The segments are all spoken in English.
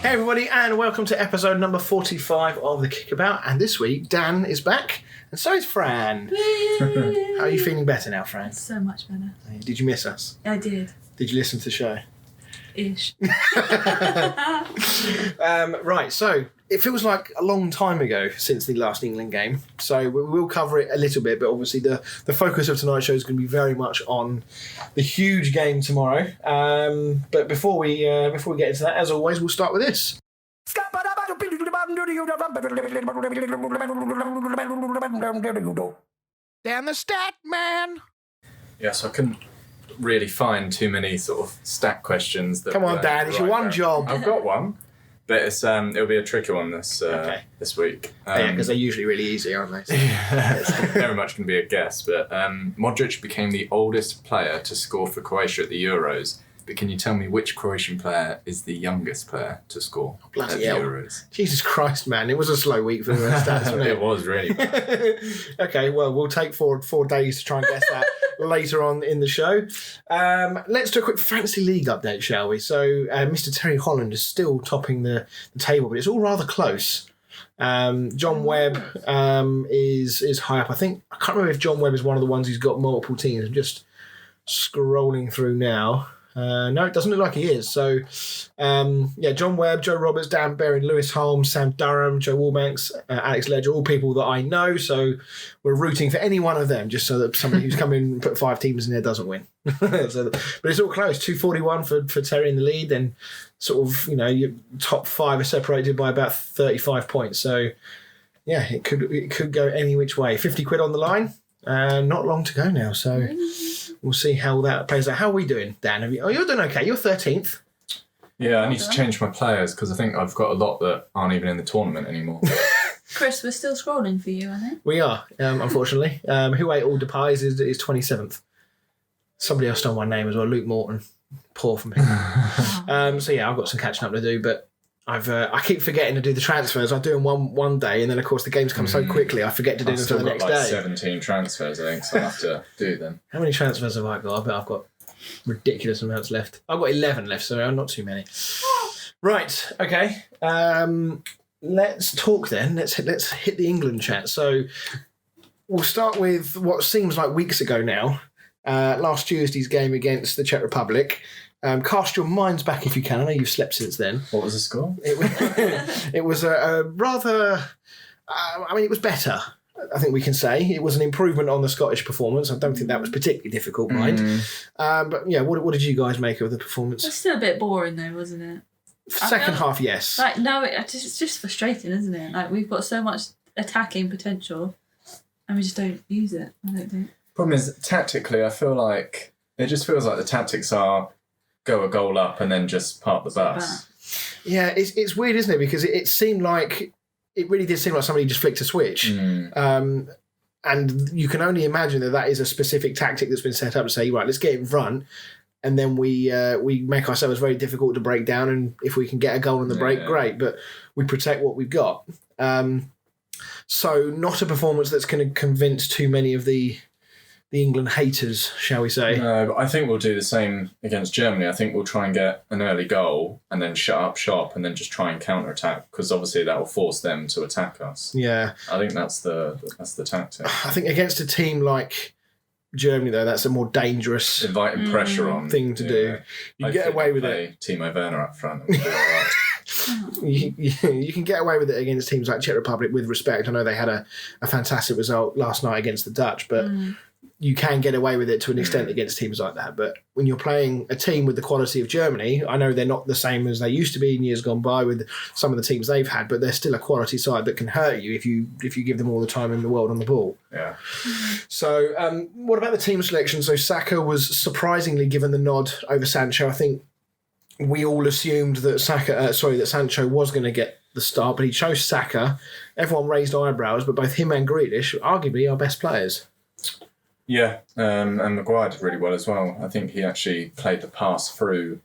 Hey everybody, and welcome to episode number 45 of The Kickabout. And this week, Dan is back, and so is Fran. How are you feeling better now, Fran? So much better. Did you miss us? I did. Did you listen to the show? Ish. Right, so it feels like a long time ago since the last England game. So we will cover it a little bit, but obviously the focus of tonight's show is going to be very much on the huge game tomorrow. But before we get into that, as always, we'll start with this. Dan the Stat Man. Yes, I couldn't really find too many sort of stat questions. Come on, Dan, it's your one job. I've got one, but it'll be a tricky one this week. Yeah, because they're usually really easy, aren't they? So. It's very much going to be a guess, but Modric became the oldest player to score for Croatia at the Euros. But can you tell me which Croatian player is the youngest player to score at the Euros? Jesus Christ, man. It was a slow week for the stats, wasn't it? It was really bad. Okay, well, we'll take four days to try and guess that later on in the show. Let's do a quick Fantasy League update, shall we? So, Mr. Terry Holland is still topping the table, but it's all rather close. John Webb is high up. I can't remember if John Webb is one of the ones who's got multiple teams. I'm just scrolling through now. No, it doesn't look like he is. So, John Webb, Joe Roberts, Dan Berry, Lewis Holmes, Sam Durham, Joe Wallbanks, Alex Ledger, all people that I know. So we're rooting for any one of them just so that somebody who's come in and put 5 teams in there doesn't win. But it's all close. 241 for Terry in the lead. Then sort of, your top 5 are separated by about 35 points. So, yeah, it could go any which way. 50 quid on the line. Not long to go now. So... We'll see how that plays out. How are we doing, Dan? You're doing okay. You're 13th. Yeah, I need to change my players because I think I've got a lot that aren't even in the tournament anymore. Chris, we're still scrolling for you, I think. We are, unfortunately. Who ate all the pies is 27th. Somebody else stole my name as well, Luke Morton. Poor from him. So yeah, I've got some catching up to do, but I keep forgetting to do the transfers. I do them one day, and then of course the games come so quickly, I forget to do them until the next day. 17 transfers, I think, so I'll have to do them. How many transfers have I got? I bet I've got ridiculous amounts left. I've got 11 left, so not too many. Right, okay. Let's talk then. Let's hit the England chat. So we'll start with what seems like weeks ago now. Last Tuesday's game against the Czech Republic. Cast your minds back if you can. I know you've slept since then. What was the score? It was a rather... it was better, I think we can say. It was an improvement on the Scottish performance. I don't think that was particularly difficult, mind. But yeah, what did you guys make of the performance? It's still a bit boring though, wasn't it? Second half, yes. It's just frustrating, isn't it? Like, we've got so much attacking potential and we just don't use it, I don't think. Problem is, tactically, I feel like... It just feels like the tactics are... go a goal up and then just park the bus. Yeah, it's weird, isn't it? Because it seemed like... It really did seem like somebody just flicked a switch. And you can only imagine that is a specific tactic that's been set up to say, right, let's get in front, and then we make ourselves very difficult to break down, and if we can get a goal on the break, great, but we protect what we've got. So not a performance that's going to convince too many of the England haters, shall we say. No, but I think we'll do the same against Germany. I think we'll try and get an early goal and then shut up shop and then just try and counter-attack, because obviously that will force them to attack us. Yeah. I think that's the tactic. I think against a team like Germany, though, that's a more dangerous inviting pressure on thing to do. You get away with it. Timo Werner up front. All right. You can get away with it against teams like Czech Republic with respect. I know they had a fantastic result last night against the Dutch, but you can get away with it to an extent against teams like that. But when you're playing a team with the quality of Germany, I know they're not the same as they used to be in years gone by with some of the teams they've had, but they're still a quality side that can hurt you if you give them all the time in the world on the ball. Yeah. So what about the team selection? So Saka was surprisingly given the nod over Sancho. I think we all assumed that Sancho was going to get the start, but he chose Saka. Everyone raised eyebrows, but both him and Grealish, arguably our best players. Yeah, and Maguire did really well as well. I think he actually played the pass through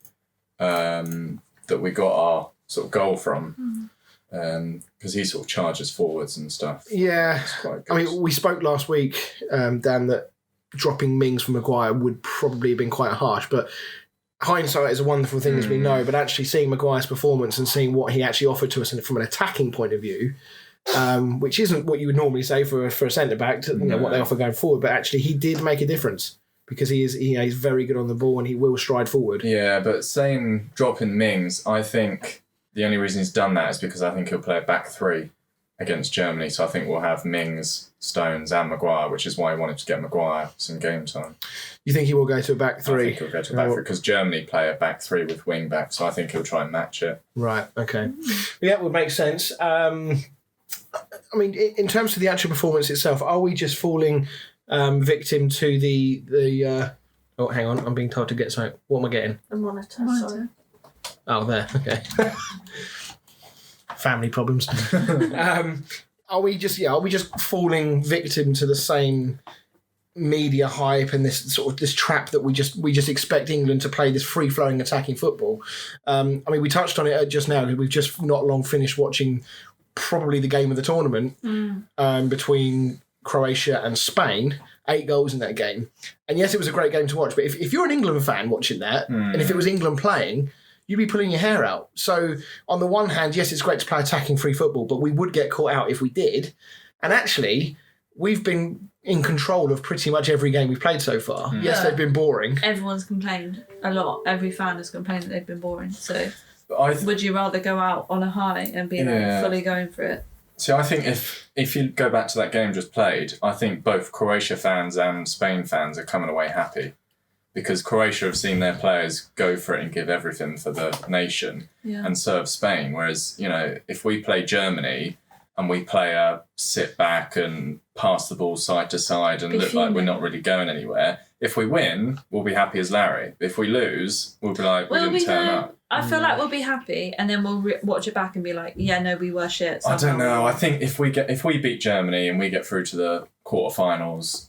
that we got our sort of goal from, because he sort of charges forwards and stuff. Yeah, I mean, we spoke last week, Dan, that dropping Mings from Maguire would probably have been quite harsh, but hindsight is a wonderful thing, as we know, but actually seeing Maguire's performance and seeing what he actually offered to us from an attacking point of view, which isn't what you would normally say for a centre-back, what they offer going forward, but actually he did make a difference because he's very good on the ball and he will stride forward. Yeah, but saying dropping Mings, I think the only reason he's done that is because I think he'll play a back three against Germany, so I think we'll have Mings, Stones and Maguire, which is why I wanted to get Maguire some game time. You think he will go to a back three? I think he'll go to a back three because Germany play a back three with wing back, so I think he'll try and match it. Right, okay. Yeah, would make sense. I mean, in terms of the actual performance itself, are we just falling victim to the oh, hang on, I'm being told to get something. What am I getting? The monitor. Sorry. Oh, there, okay. Family problems. Are we just falling victim to the same media hype and this trap that we just expect England to play this free flowing attacking football? I mean, we touched on it just now because we've just not long finished watching probably the game of the tournament between Croatia and Spain. 8 goals in that game, and yes, it was a great game to watch. But if you're an England fan watching that, and if it was England playing, you'd be pulling your hair out. So on the one hand, yes, it's great to play attacking free football, but we would get caught out if we did. And actually, we've been in control of pretty much every game we've played so far. Yes, they've been boring. Everyone's complained a lot. Every fan has complained that they've been boring. So would you rather go out on a high and be fully going for it? See, I think if you go back to that game just played, I think both Croatia fans and Spain fans are coming away happy because Croatia have seen their players go for it and give everything for the nation and serve Spain. Whereas, if we play Germany and we play a sit back and pass the ball side to side and look like we're not really going anywhere, if we win, we'll be happy as Larry. If we lose, we'll be like, we didn't turn up. I feel like we'll be happy, and then we'll watch it back and be like, "Yeah, no, we were shit." I don't know. I think if we beat Germany and we get through to the quarterfinals,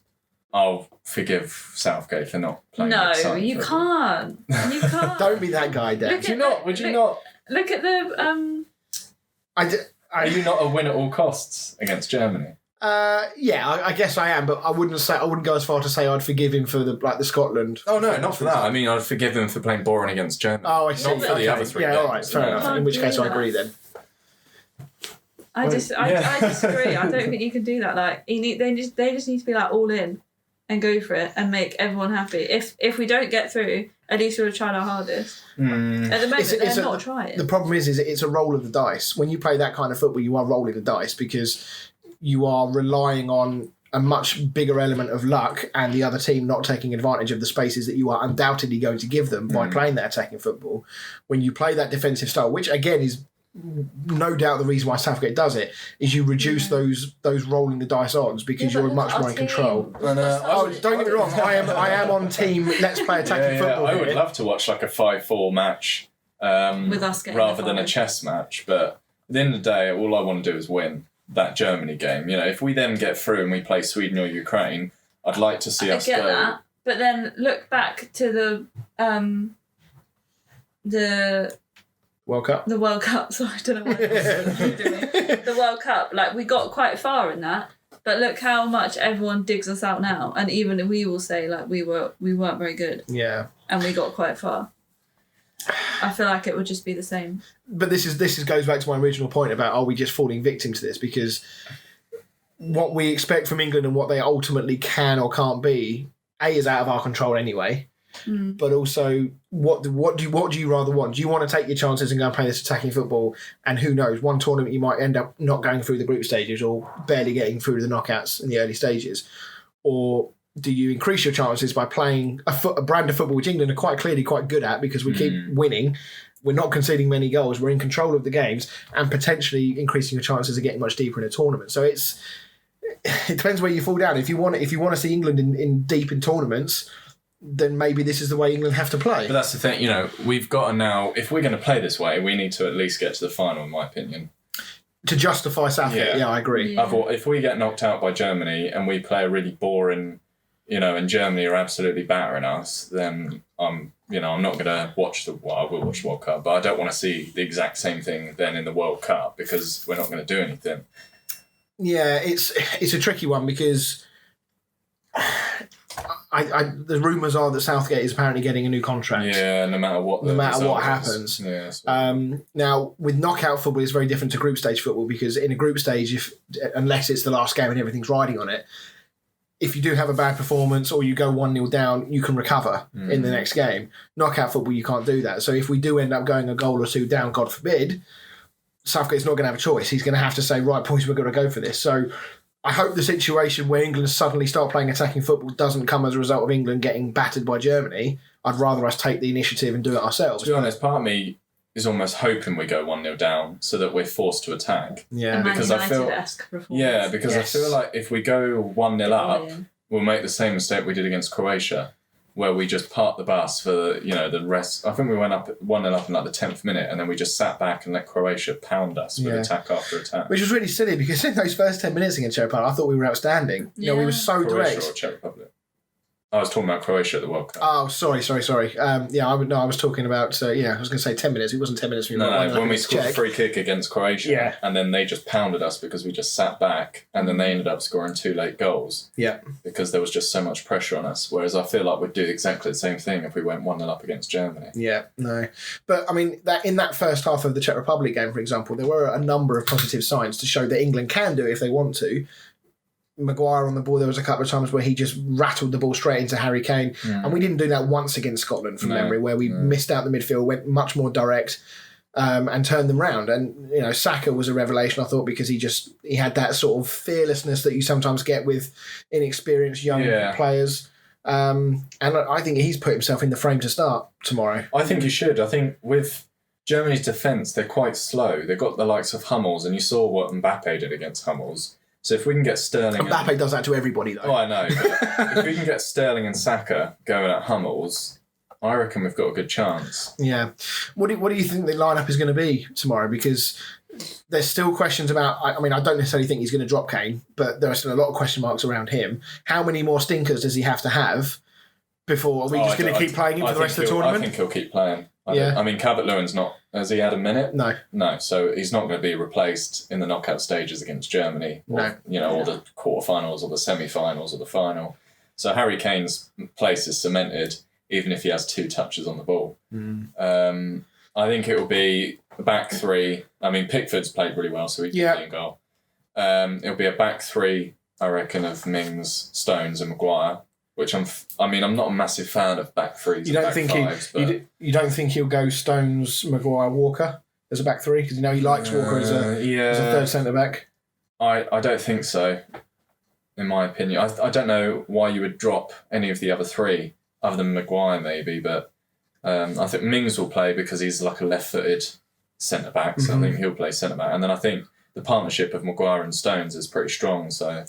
I'll forgive Southgate for not playing. No, you can't. You can't. Don't be that guy, Dan. Would you not? Look at the. Are you not a win at all costs against Germany? Yeah, I guess I am, but I wouldn't go as far to say I'd forgive him for the Scotland. Oh no, not for that. I mean, I'd forgive him for playing boring against Germany. Oh, I see. Not for the other 3 games. Yeah, all right, fair enough. In which case, I agree then. I disagree. I don't think you can do that. Like, they just need to be like all in and go for it and make everyone happy. If we don't get through, at least we'll try our hardest. At the moment, they're not trying. The problem is it's a roll of the dice. When you play that kind of football, you are rolling the dice because you are relying on a much bigger element of luck and the other team not taking advantage of the spaces that you are undoubtedly going to give them by playing that attacking football. When you play that defensive style, which again is no doubt the reason why Southgate does it, is you reduce those rolling the dice odds because you're much more in control. And, don't get me wrong, I am on team let's play attacking football. I would love to watch like a 5-4 match with us rather than a chess match, but at the end of the day, all I want to do is win that Germany game. If we then get through and we play Sweden or Ukraine, I'd like to see us go. That, but then look back to the World Cup. The World Cup. So I don't know what I'm doing. The World Cup. Like, we got quite far in that, but look how much everyone digs us out now, and even we will say like we weren't very good. Yeah. And we got quite far. I feel like it would just be the same. But this goes back to my original point about are we just falling victim to this? Because what we expect from England and what they ultimately can or can't be, is out of our control anyway. But also, what do you rather want? Do you want to take your chances and go and play this attacking football? And who knows, one tournament you might end up not going through the group stages or barely getting through the knockouts in the early stages, or do you increase your chances by playing a brand of football which England are quite clearly quite good at because we keep winning, we're not conceding many goals, we're in control of the games, and potentially increasing your chances of getting much deeper in a tournament. So it depends where you fall down. If you want to see England in deep in tournaments, then maybe this is the way England have to play. But that's the thing, we've got to now, if we're going to play this way, we need to at least get to the final, in my opinion. To justify Southgate, yeah, I agree. Yeah. I thought if we get knocked out by Germany and we play a really boring, and Germany are absolutely battering us, then I'm not going to watch I will watch the World Cup, but I don't want to see the exact same thing then in the World Cup because we're not going to do anything. Yeah, it's a tricky one because the rumours are that Southgate is apparently getting a new contract. Yeah, no matter what happens. Yeah, now, with knockout football, it's very different to group stage football because in a group stage, unless it's the last game and everything's riding on it, if you do have a bad performance or you go 1-0 down, you can recover in the next game. Knockout football, you can't do that. So if we do end up going a goal or two down, God forbid, Southgate's not going to have a choice. He's going to have to say, right, boys, we've got to go for this. So I hope the situation where England suddenly start playing attacking football doesn't come as a result of England getting battered by Germany. I'd rather us take the initiative and do it ourselves. To be honest, part of me is almost hoping we go 1-0 down so that we're forced to attack. Yeah, because I feel I feel like if we go 1-0 up, we'll make the same mistake we did against Croatia, where we just parked the bus for the rest. I think we went up 1-0 up in like the 10th minute, and then we just sat back and let Croatia pound us with attack after attack. Which was really silly because in those first 10 minutes against Czech Republic, I thought we were outstanding. Yeah. We were so Croatia direct. Or Czech Republic? I was talking about Croatia at the World Cup. Oh, sorry. I was talking about, I was going to say 10 minutes. It wasn't 10 minutes. When we scored a free kick against Croatia, and then they just pounded us because we just sat back, and then they ended up scoring 2 late goals. Yeah. Because there was just so much pressure on us, whereas I feel like we'd do exactly the same thing if we went 1-0 up against Germany. Yeah, no. But, I mean, that in that first half of the Czech Republic game, for example, there were a number of positive signs to show that England can do it if they want to. Maguire on the ball, there was a couple of times where he just rattled the ball straight into Harry Kane. And we didn't do that once against Scotland from memory, where we missed out the midfield, went much more direct and turned them round. And, Saka was a revelation, I thought, because he had that sort of fearlessness that you sometimes get with inexperienced young players. And I think he's put himself in the frame to start tomorrow. I think he should. I think with Germany's defence, they're quite slow. They've got the likes of Hummels, and you saw what Mbappe did against Hummels. So if we can get Sterling... Mbappe does that to everybody, though. Oh, I know. But if we can get Sterling and Saka going at Hummels, I reckon we've got a good chance. Yeah. What do you think the lineup is going to be tomorrow? Because there's still questions about... I don't necessarily think he's going to drop Kane, but there are still a lot of question marks around him. How many more stinkers does he have to have before... Are we just going to keep playing him for the rest of the tournament? I think he'll keep playing. Calvert-Lewin's not... Has he had a minute? No. So he's not going to be replaced in the knockout stages against Germany. Or the quarterfinals or the semi-finals or the final. So Harry Kane's place is cemented, even if he has 2 touches on the ball. I think it will be a back 3. Pickford's played really well, so he can play in goal. It'll be a back 3, I reckon, of Mings, Stones and Maguire. Which I'm not a massive fan of back 3s. You don't think he'll go Stones, Maguire, Walker as a back 3 because he likes Walker as a third centre back. I don't think so. In my opinion, I don't know why you would drop any of the other 3 other than Maguire maybe, but I think Mings will play because he's like a left-footed centre back, so I think he'll play centre back, and then I think the partnership of Maguire and Stones is pretty strong, so.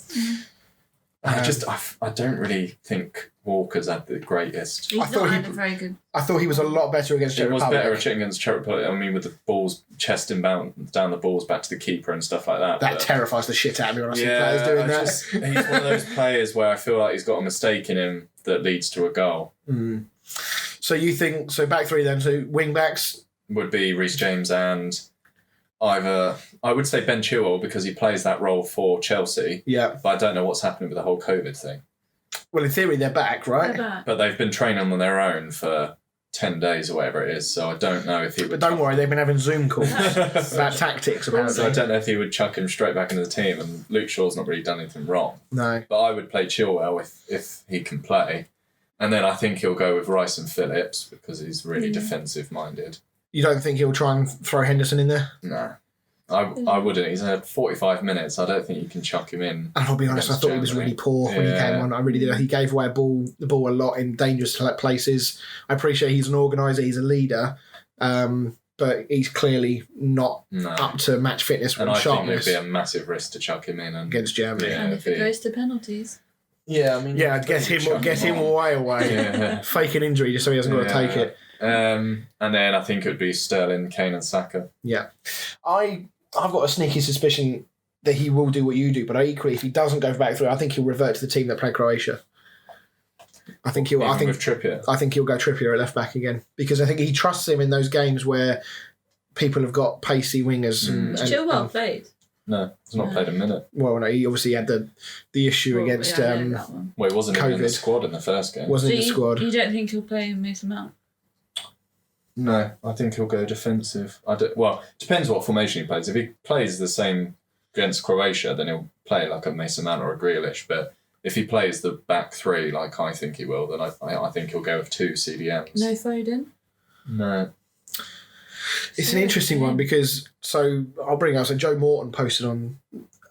I don't really think Walker's had the greatest. He's not had very good. I thought he was a lot better against Czech Republic. He was better against Czech Republic. With the balls chesting down the balls back to the keeper and stuff like that. That terrifies the shit out of me when I see players doing that. He's one of those players where I feel like he's got a mistake in him that leads to a goal. So you think back 3 then? So wing backs would be Reece James and. Either I would say Ben Chilwell because he plays that role for Chelsea. Yeah. But I don't know what's happening with the whole COVID thing. Well, in theory, they're back, right? They're back. But they've been training on their own for 10 days or whatever it is, so I don't know if he would... But don't worry, they've been having Zoom calls about tactics, apparently. So I don't know if he would chuck him straight back into the team, and Luke Shaw's not really done anything wrong. No. But I would play Chilwell if he can play. And then I think he'll go with Rice and Phillips because he's really defensive-minded. You don't think he'll try and throw Henderson in there? No. I wouldn't. He's had 45 minutes. I don't think you can chuck him in. And I'll be honest, I thought he was really poor when he came on. I really did. He gave away the ball a lot in dangerous places. I appreciate he's an organiser, he's a leader, but he's clearly not up to match fitness and sharpness. I think it'd be a massive risk to chuck him in against Germany. And if it goes to penalties. Yeah, I'd get him way away. Fake an injury just so he hasn't got to take it. And then I think it would be Sterling, Kane and Saka. Yeah. I've got a sneaky suspicion that he will do what you do, but equally, if he doesn't go back 3, I think he'll revert to the team that played Croatia. I think he'll go Trippier at left back again because I think he trusts him in those games where people have got pacey wingers. Chilwell played. No, he's not played a minute. Well, no, he obviously had the issue against. Well, he wasn't even in the squad in the first game. Wasn't in the squad. You don't think he'll play Mason Mount? No, I think he'll go defensive. Well, depends what formation he plays. If he plays the same against Croatia, then he'll play like a Mason Mount or a Grealish. But if he plays the back three like I think he will, then I think he'll go with 2 CDMs. No Foden? No. It's an interesting one because, so I'll bring up, so Joe Morton posted on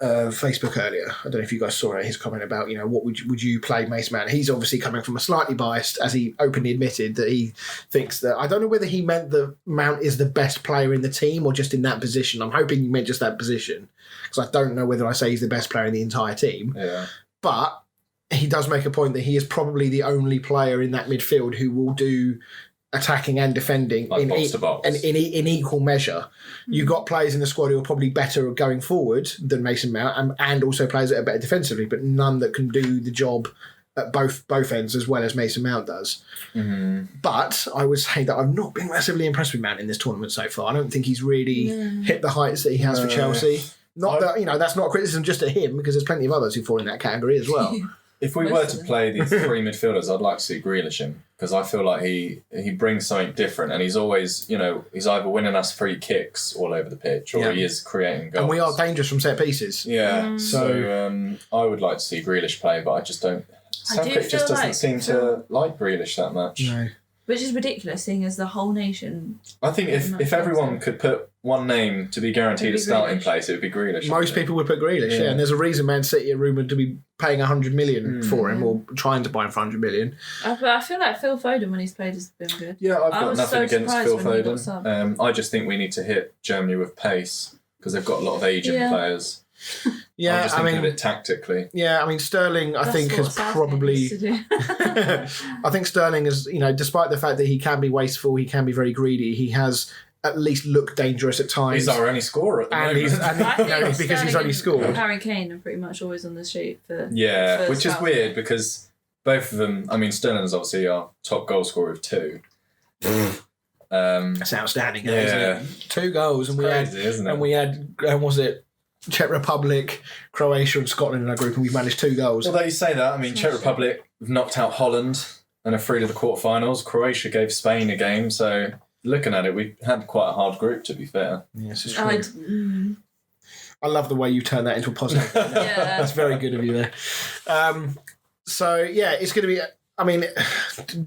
Facebook earlier. I don't know if you guys saw it, his comment about, what would you play Mason Mount? He's obviously coming from a slightly biased, as he openly admitted, that he thinks that, I don't know whether he meant that Mount is the best player in the team or just in that position. I'm hoping he meant just that position because I don't know whether I say he's the best player in the entire team. Yeah. But he does make a point that he is probably the only player in that midfield who will do attacking and defending like box to box. In equal measure. You've got players in the squad who are probably better going forward than Mason Mount and also players that are better defensively, but none that can do the job at both ends as well as Mason Mount does. Mm-hmm. But I would say that I've not been massively impressed with Mount in this tournament so far. I don't think he's really hit the heights that he has for Chelsea. Not that, that's not a criticism just at him, because there's plenty of others who fall in that category as well. If we were to play these 3 midfielders, I'd like to see Grealish in, because I feel like he brings something different, and he's always, he's either winning us free kicks all over the pitch, or he is creating goals. And we are dangerous from set pieces. Yeah, so I would like to see Grealish play, but I just don't. Southgate just doesn't seem to like Grealish that much. No. Which is ridiculous, seeing as the whole nation... I think if everyone could put one name to be guaranteed a starting place, it would be Grealish. Most people would put Grealish, yeah. And there's a reason Man City are rumoured to be paying 100 million for him, or trying to buy him for 100 million. I feel like Phil Foden, when he's played, has been good. Yeah, I've got nothing against Phil Foden. I just think we need to hit Germany with pace, because they've got a lot of aging players. Yeah, I'm just thinking of it tactically. Yeah, I mean, Sterling, I think, has probably... I think Sterling is, despite the fact that he can be wasteful, he can be very greedy, he has at least looked dangerous at times. He's our only scorer at the moment. Because he's only scored. Harry Kane are pretty much always on the sheet for... Yeah, which is weird, because both of them... I mean, Sterling is obviously our top goal scorer with 2. That's outstanding, isn't it? 2 goals, and we had, was it Czech Republic, Croatia and Scotland in our group, and we've managed 2 goals. Although you say that, I mean, Czech Republic have knocked out Holland and are through to the quarterfinals. Croatia gave Spain a game, so looking at it, we had quite a hard group, to be fair. Yes, it's true. I love the way you turn that into a positive. That's very good of you there. It's going to be... I mean,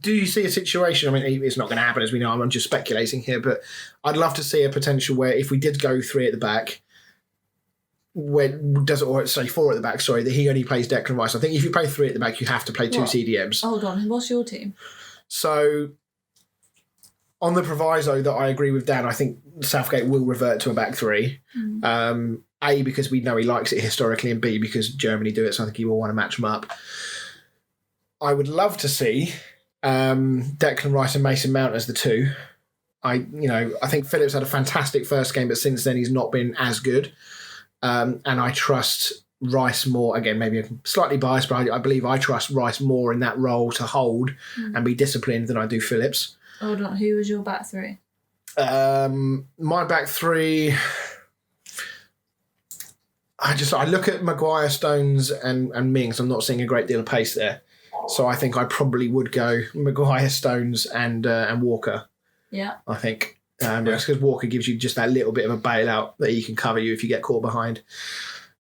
do you see a situation? I mean, it's not going to happen, as we know. I'm just speculating here, but I'd love to see a potential where if we did go 3 at the back, 4 at the back, that he only plays Declan Rice. I think if you play 3 at the back, you have to play 2 CDMs. Hold on, what's your team? So, on the proviso that I agree with Dan, I think Southgate will revert to a back 3. A, because we know he likes it historically, and B, because Germany do it, so I think he will want to match them up. I would love to see Declan Rice and Mason Mount as the 2. I think Phillips had a fantastic first game, but since then he's not been as good. And I trust Rice more. Again, maybe I'm slightly biased, but I believe I trust Rice more in that role to hold and be disciplined than I do Phillips. Hold on, who was your back 3? My back 3... I look at Maguire, Stones and Mings. I'm not seeing a great deal of pace there. So I think I probably would go Maguire, Stones and Walker. Yeah. I think. Because Walker gives you just that little bit of a bailout that he can cover you if you get caught behind.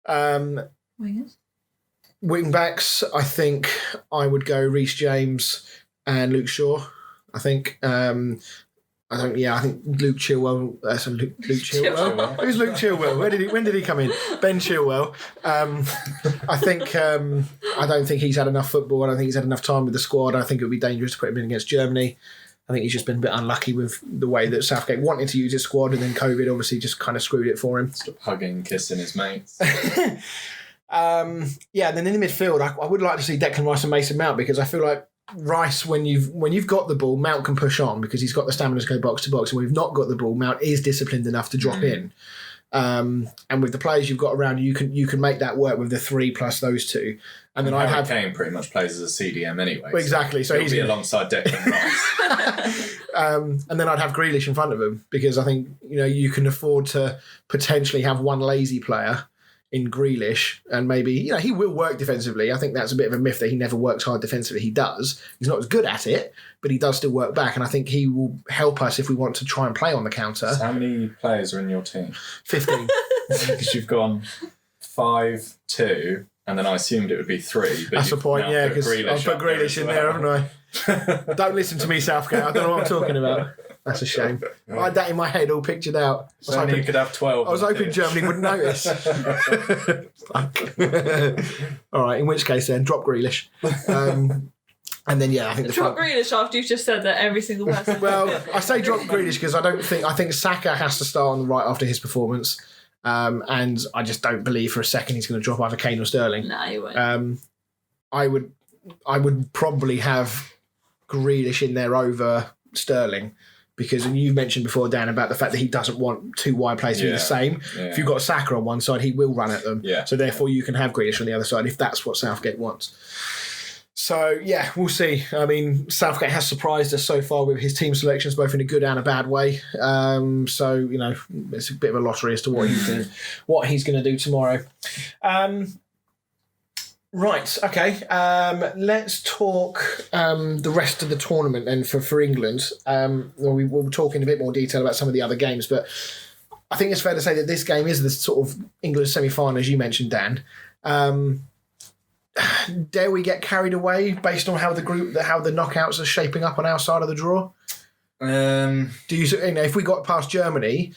Wingers? Wing backs, I think I would go Reece James and Luke Shaw. I think. I think Luke Chilwell. Luke Chilwell. Who's Luke Chilwell? When did he come in? Ben Chilwell. I think. I don't think he's had enough football. I don't think he's had enough time with the squad. I think it would be dangerous to put him in against Germany. I think he's just been a bit unlucky with the way that Southgate wanted to use his squad, and then COVID obviously just kind of screwed it for him. Stop hugging, kissing his mates. And then in the midfield, I would like to see Declan Rice and Mason Mount, because I feel like Rice, when you've got the ball, Mount can push on because he's got the stamina to go box to box, and when you've not got the ball, Mount is disciplined enough to drop in. And with the players you've got around you, you can make that work with the 3 plus those 2. And then Harry Kane pretty much plays as a CDM anyway. Well, exactly. So he'll be alongside Declan Rice. And then I'd have Grealish in front of him, because I think you can afford to potentially have one lazy player in Grealish, and maybe he will work defensively. I think that's a bit of a myth that he never works hard defensively. He does. He's not as good at it, but he does still work back, and I think he will help us if we want to try and play on the counter. So how many players are in your team? 15. Because you've gone 5-2, and then I assumed it would be 3. But that's the point, yeah, because I've put Grealish in there, haven't I? Don't listen to me, Southgate. I don't know what I'm talking about. That's a shame. I had that in my head all pictured out. So you could have 12. I was hoping Germany wouldn't notice. All right, in which case then, drop Grealish. And then, I think drop Grealish after you've just said that every single person. Well, I say drop Grealish because I think Saka has to start on the right after his performance. And I just don't believe for a second he's going to drop either Kane or Sterling. No, he won't. I would probably have Grealish in there over Sterling. Because, and you've mentioned before, Dan, about the fact that he doesn't want two wide players to be the same. Yeah. If you've got Saka on one side, he will run at them. Yeah. So therefore, you can have Grealish on the other side if that's what Southgate wants. So, we'll see. I mean, Southgate has surprised us so far with his team selections, both in a good and a bad way. So, it's a bit of a lottery as to what he's going to do tomorrow. Right, okay. Let's talk the rest of the tournament then for England. We'll talk in a bit more detail about some of the other games, but I think it's fair to say that this game is the sort of England semi-final, as you mentioned, Dan. Dare we get carried away based on how the knockouts are shaping up on our side of the draw? Do you if we got past Germany?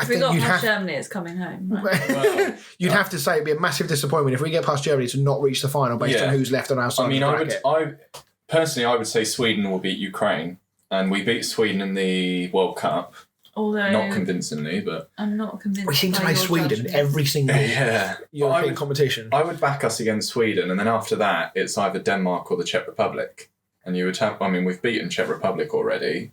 Germany, it's coming home. Right? Well, you'd have to say it'd be a massive disappointment if we get past Germany to not reach the final based on who's left on our side. I mean, of the bracket. I would say Sweden will beat Ukraine, and we beat Sweden in the World Cup. Although not convincingly, but I'm not convinced. We seem to play Sweden every single European competition. I would back us against Sweden, and then after that, it's either Denmark or the Czech Republic. And you would have. I mean, we've beaten Czech Republic already.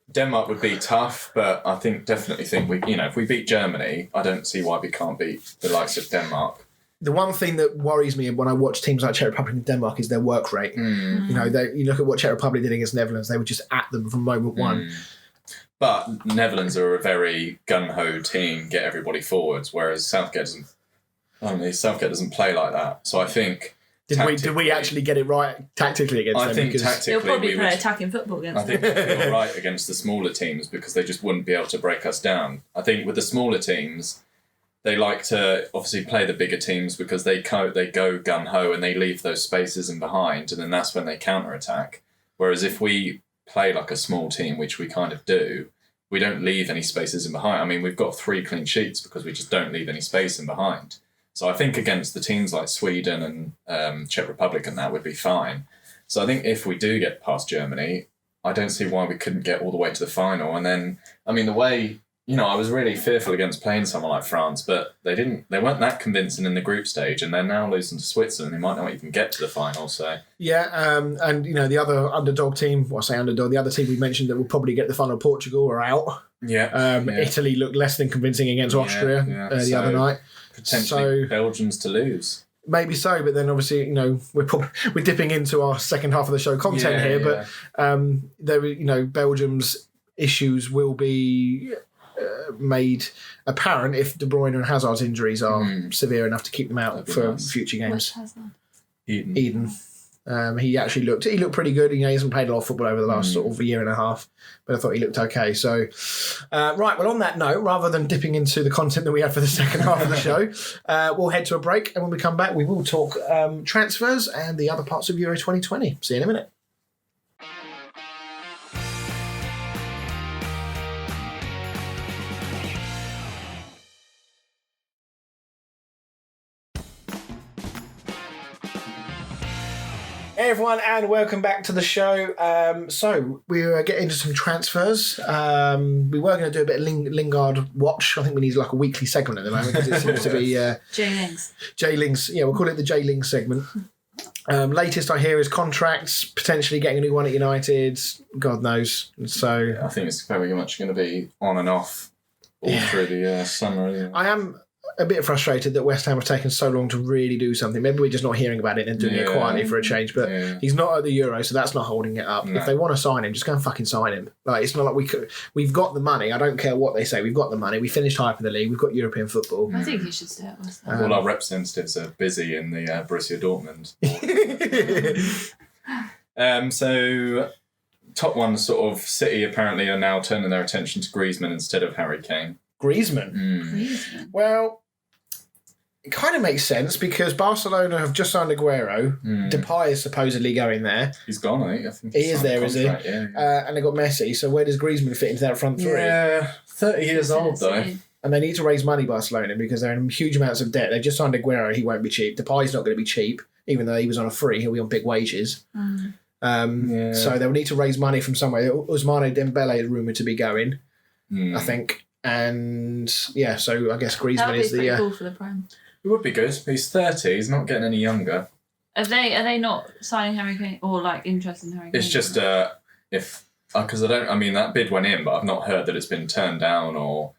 Denmark would be tough, but I definitely think we, if we beat Germany, I don't see why we can't beat the likes of Denmark. The one thing that worries me when I watch teams like Czech Republic and Denmark is their work rate. You look at what Czech Republic did against Netherlands; they were just at them from moment one. But Netherlands are a very gun-ho team, get everybody forwards, whereas Southgate doesn't play like that. So I think. Did we actually get it right tactically against them? I think tactically they'll probably play attacking football against them. I think we'd be all right against the smaller teams because they just wouldn't be able to break us down. I think with the smaller teams, they like to obviously play the bigger teams because they go gun-ho and they leave those spaces in behind, and then that's when they counter-attack. Whereas if we play like a small team, which we kind of do, we don't leave any spaces in behind. I mean, we've got 3 clean sheets because we just don't leave any space in behind. So I think against the teams like Sweden and Czech Republic and that would be fine. So I think if we do get past Germany, I don't see why we couldn't get all the way to the final. And then, I mean, the way, I was really fearful against playing someone like France, but they weren't that convincing in the group stage, and they're now losing to Switzerland. They might not even get to the final. So and the other underdog team, the other team we mentioned that will probably get the final, Portugal, are out. Italy looked less than convincing against Austria the other night. Potentially Belgium's to lose. Maybe so, but then obviously, we're dipping into our second half of the show content here, but Belgium's issues will be made apparent if De Bruyne and Hazard's injuries are severe enough to keep them out for future games. Eden. He actually looked pretty good. He hasn't played a lot of football over the last sort of year and a half, but I thought he looked okay. So, right, well, on that note, rather than dipping into the content that we had for the second half of the show, we'll head to a break, and when we come back, we will talk transfers and the other parts of Euro 2020. See you in a minute. Hey everyone, and welcome back to the show. So we're getting into some transfers. We were going to do a bit of Lingard watch. I think we need like a weekly segment at the moment because it seems to be J-Links. Yeah, we'll call it the J-Links segment. Latest I hear is contracts, potentially getting a new one at United. God knows. So I think it's very much going to be on and off all through the summer. a bit frustrated that West Ham have taken so long to really do something. Maybe we're just not hearing about it and doing it quietly for a change. But he's not at the Euro, so that's not holding it up. No. If they want to sign him, just go and fucking sign him. Like, it's not like we've got the money. I don't care what they say. We've got the money. We finished high up in the league. We've got European football. I think he should stay at West Ham. All our representatives are busy in the Borussia Dortmund. So top one, sort of, City apparently are now turning their attention to Griezmann instead of Harry Kane. Griezmann? Griezmann. Well, it kind of makes sense because Barcelona have just signed Aguero. Depay is supposedly going there. He's gone, I think. He is there, is he? Yeah. And they got Messi. So where does Griezmann fit into that front three? Yeah, 30 years old though. And they need to raise money, Barcelona, because they're in huge amounts of debt. They've just signed Aguero. He won't be cheap. Depay's not going to be cheap, even though he was on a free. He'll be on big wages. So they'll need to raise money from somewhere. Ousmane Dembele is rumoured to be going, I think. And yeah, so I guess Griezmann is the... That would be cool for the Prem. It would be good. He's 30. He's not getting any younger. Are they not signing Harry Kane or like interested in Harry Kane? It's just because that bid went in, but I've not heard that it's been turned down or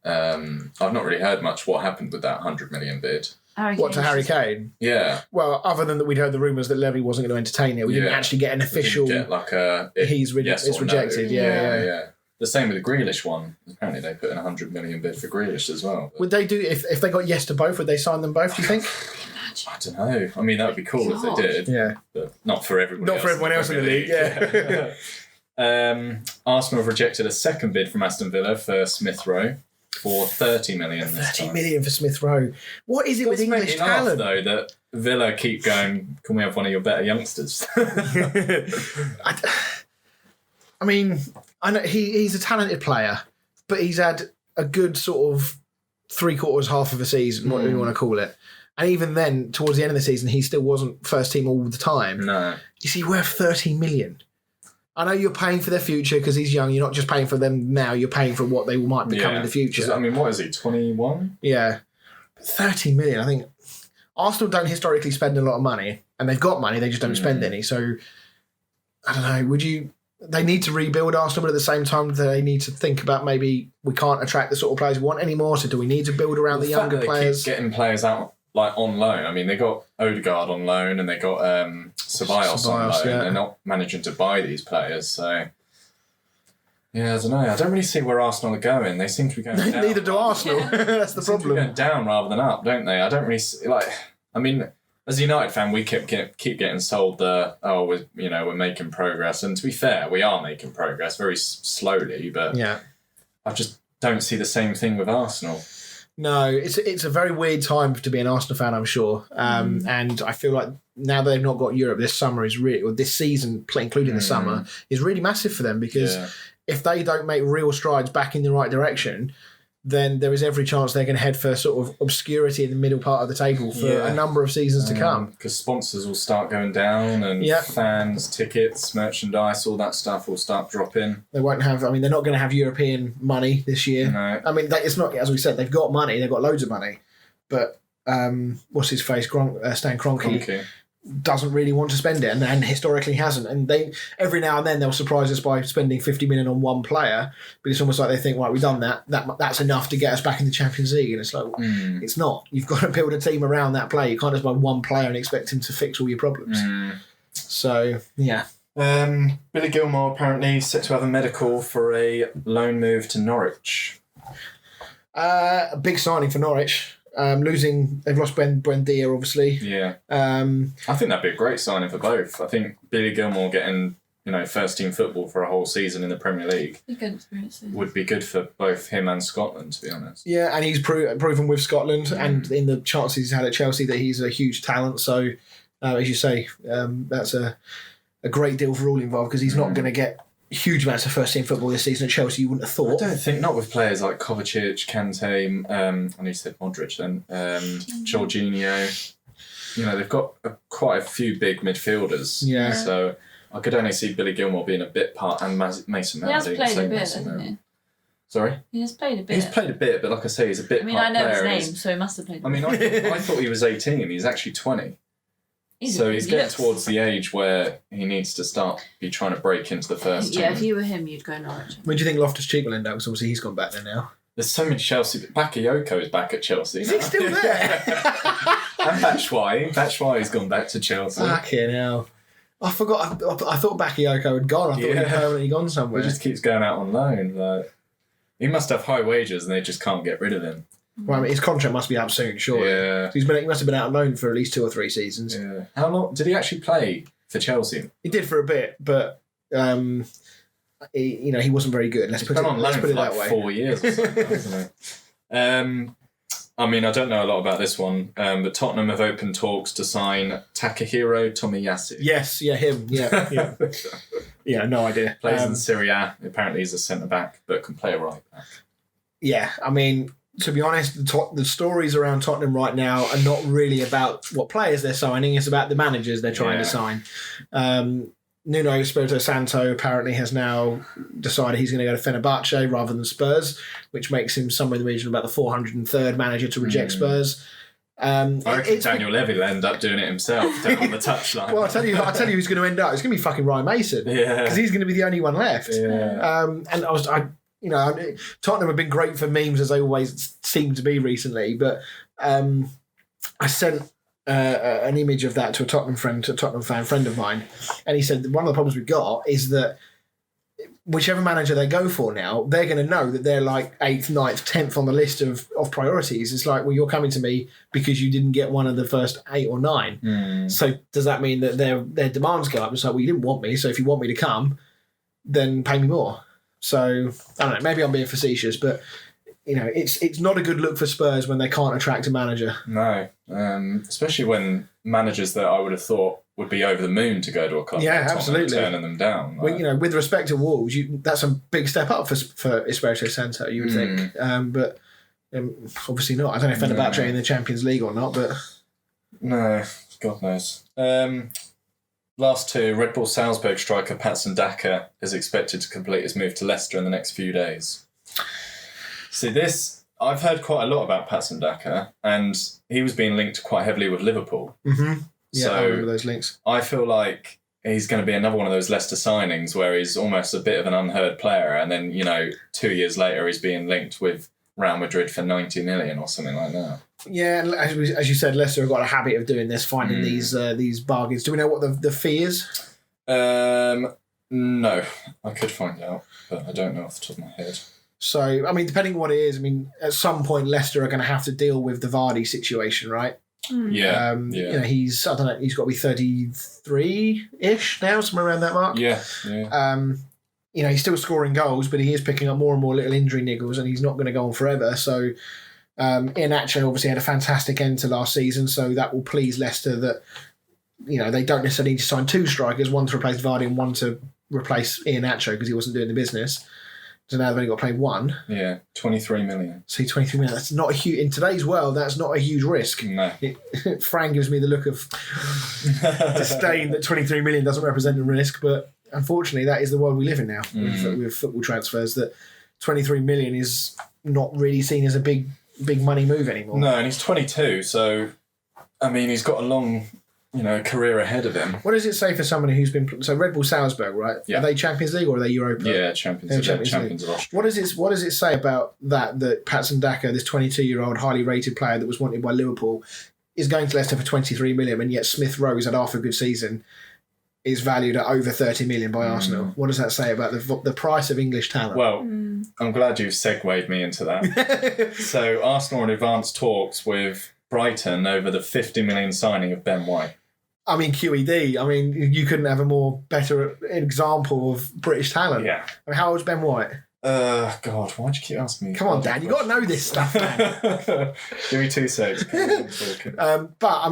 I've not really heard much what happened with that 100 million bid. What, to Harry Kane? Yeah. Well, other than that, we'd heard the rumours that Levy wasn't going to entertain it. We didn't actually get an official. We didn't get it's rejected. No. Yeah. The same with the Grealish one. Apparently, they put in 100 million bid for Grealish as well. Would they do if they got yes to both? Would they sign them both? Do you think? I don't know. I mean, that would be cool if they did. Yeah. But not for everybody. Not for everyone else in the league. Yeah. Arsenal have rejected a second bid from Aston Villa for Smith Rowe. For 30 million. 30 million for Smith Rowe. What is it with English talent? Though, that Villa keep going, can we have one of your better youngsters? I mean, I know he's a talented player, but he's had a good sort of 3/4, half of a season, whatever you want to call it. And even then, towards the end of the season, he still wasn't first team all the time. No. Is he worth 30 million? I know you're paying for their future because he's young. You're not just paying for them now. You're paying for what they might become in the future. I mean, what is he, 21? Yeah. 30 million. I think Arsenal don't historically spend a lot of money, and they've got money. They just don't spend any. So, I don't know. They need to rebuild Arsenal, but at the same time, they need to think about maybe we can't attract the sort of players we want anymore. So do we need to build around the younger players? They keep getting players out like on loan. I mean, they got Odegaard on loan and they got Ceballos on loan. Yeah. They're not managing to buy these players, so yeah, I don't know. I don't really see where Arsenal are going. They seem to be going down. Neither do Arsenal. That's the problem. They seem to be going down rather than up, don't they? I don't really see, I mean, as a United fan, we keep getting sold we're making progress, and to be fair, we are making progress very slowly. But yeah, I just don't see the same thing with Arsenal. No, it's a very weird time to be an Arsenal fan, I'm sure. And I feel like now they've not got Europe, this summer is really, or this season, including the summer, is really massive for them because if they don't make real strides back in the right direction, then there is every chance they're going to head for sort of obscurity in the middle part of the table for a number of seasons to come. Because sponsors will start going down and fans, tickets, merchandise, all that stuff will start dropping. They won't have, they're not going to have European money this year. No. I mean, it's not, as we said, they've got money, they've got loads of money. But what's his face? Stan Kroenke doesn't really want to spend it and historically hasn't. And they every now and then they'll surprise us by spending 50 million on one player, but it's almost like they think, right, we've done that's enough to get us back in the Champions League. And it's like, it's not. You've got to build a team around that player. You can't just buy one player and expect him to fix all your problems. So, yeah. Billy Gilmour apparently set to have a medical for a loan move to Norwich. A big signing for Norwich. They've lost Buendia, obviously. Yeah. I think that'd be a great signing for both. I think Billy Gilmour getting, first team football for a whole season in the Premier League would be good for both him and Scotland, to be honest. Yeah, and he's proven with Scotland and in the chances he's had at Chelsea that he's a huge talent. So, as you say, that's a great deal for all involved because he's not going to get huge amounts of first team football this season at Chelsea, you wouldn't have thought. I don't think, not with players like Kovacic, Kante, I need to say Modric then, Jorginho. They've got quite a few big midfielders. Yeah. So I could only see Billy Gilmour being a bit part, and Mason Mount. He has played a bit, hasn't he? Sorry? He has played a bit. He's played a bit, but like I say, he's a bit part player. I know his name, so he must have played a bit. I thought he was 18. He's actually 20. So he's getting towards the age where he needs to be trying to break into the first team. Yeah, if you were him, you'd go Norwich. When do you think Loftus-Cheek will end up? Because obviously he's gone back there now. There's so many Chelsea. Bakayoko is back at Chelsea. Is he still there? And Batshuayi's gone back to Chelsea. Fucking hell. I forgot. I thought Bakayoko had gone. I thought he'd permanently gone somewhere. He just keeps going out on loan. Like, he must have high wages and they just can't get rid of him. Well, I mean, his contract must be up soon, surely. Yeah. He must have been out on loan for at least 2 or 3 seasons. Yeah. How long did he actually play for Chelsea? He did for a bit, but he wasn't very good. Let's put it that way. 4 years or something, hasn't he? I mean, I don't know a lot about this one, but Tottenham have opened talks to sign Takahiro Tomiyasu. Yes, yeah, him. Yeah. Yeah, no idea. Plays in Serie A. Apparently he's a centre-back, but can play a right-back. Yeah, I mean, to be honest, the stories around Tottenham right now are not really about what players they're signing. It's about the managers they're trying to sign. Nuno Espirito Santo apparently has now decided he's going to go to Fenerbahce rather than Spurs, which makes him somewhere in the region about the 403rd manager to reject Spurs. I reckon Daniel Levy will end up doing it himself down on the touchline. Well, I'll tell you who's going to end up. It's going to be fucking Ryan Mason. Yeah. Because he's going to be the only one left. Yeah. Tottenham have been great for memes as they always seem to be recently, but I sent an image of that to a Tottenham friend of mine, and he said that one of the problems we've got is that whichever manager they go for now, they're going to know that they're like 8th, 9th, 10th on the list of priorities. It's like, well, you're coming to me because you didn't get one of the first 8 or 9. So does that mean that their demands go up? It's like, well, you didn't want me, so if you want me to come, then pay me more. So I don't know, maybe I'm being facetious, but it's not a good look for Spurs when they can't attract a manager. No, especially when managers that I would have thought would be over the moon to go to a club. Yeah, absolutely. Turning them down. Like. Well, with respect to Wolves, that's a big step up for Espirito Santo, you would think. But obviously not. I don't know if Fenerbahce in the Champions League or not, but... No, God knows. Last 2, Red Bull Salzburg striker Patson Daka is expected to complete his move to Leicester in the next few days. See, I've heard quite a lot about Patson Daka, and he was being linked quite heavily with Liverpool. Mm-hmm. Yeah, so I remember those links. I feel like he's going to be another one of those Leicester signings where he's almost a bit of an unheard player, and then 2 years later he's being linked with Real Madrid for 90 million or something like that. Yeah, and as you said, Leicester have got a habit of doing this, finding these bargains. Do we know what the fee is? No, I could find out, but I don't know off the top of my head. So, I mean, depending on what it is, at some point Leicester are going to have to deal with the Vardy situation, right? Yeah. He's got to be 33-ish now, somewhere around that mark. Yeah. He's still scoring goals, but he is picking up more and more little injury niggles, and he's not going to go on forever. So, Iheanacho obviously had a fantastic end to last season, so that will please Leicester that, they don't necessarily need to sign 2 strikers, one to replace Vardy and one to replace Iheanacho because he wasn't doing the business. So now they've only got to play 1. Yeah, 23 million. See, 23 million, that's not a huge... In today's world, that's not a huge risk. No. Fran gives me the look of disdain that 23 million doesn't represent a risk, but unfortunately that is the world we live in now with football transfers, that 23 million is not really seen as a big money move anymore. No, and he's 22, so, he's got a long... career ahead of him. What does it say for someone who's been... So Red Bull Salzburg, right? Yeah. Are they Champions League or are they Europa? Yeah, Champions League. Of Austria. What does it say about that Patson Daka, this 22-year-old highly rated player that was wanted by Liverpool, is going to Leicester for 23 million, and yet Smith Rowe had half a good season, is valued at over 30 million by Arsenal? What does that say about the price of English talent? Well, I'm glad you've segued me into that. So Arsenal are in advanced talks with Brighton over the 50 million signing of Ben White. QED. You couldn't have a better example of British talent. Yeah. How old's Ben White? God, why'd you keep asking me? Come on, Dan, you got to know this stuff, man. Give me 2 seconds. But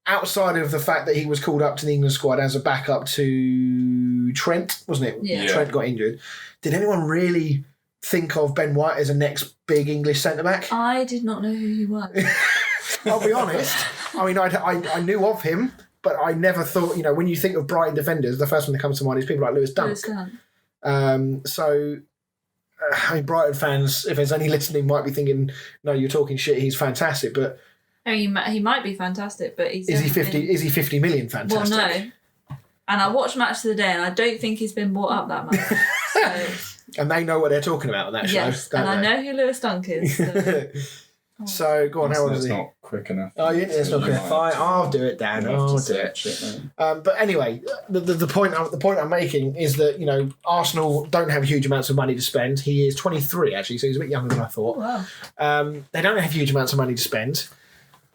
outside of the fact that he was called up to the England squad as a backup to Trent, wasn't it? Yeah. Trent got injured. Did anyone really think of Ben White as a next big English centre back? I did not know who he was. I'll be honest. I knew of him, but I never thought, when you think of Brighton defenders, the first one that comes to mind is people like Lewis Dunk. Brighton fans, if there's any listening, might be thinking, no, you're talking shit, he's fantastic, but... He might be fantastic, but he's... Is he 50 million fantastic? Well, no. And I watched Match of the Day, and I don't think he's been bought up that much. And they know what they're talking about on that show. Yes, and I know who Lewis Dunk is. So. So, go on, how old is he? It's not quick enough. Oh, yeah, it's not quick enough. Fine, I'll do it, Dan. I'll do it. But anyway, the point I'm making is that, you know, Arsenal don't have huge amounts of money to spend. He is 23, actually, so he's a bit younger than I thought. Oh, wow. They don't have huge amounts of money to spend.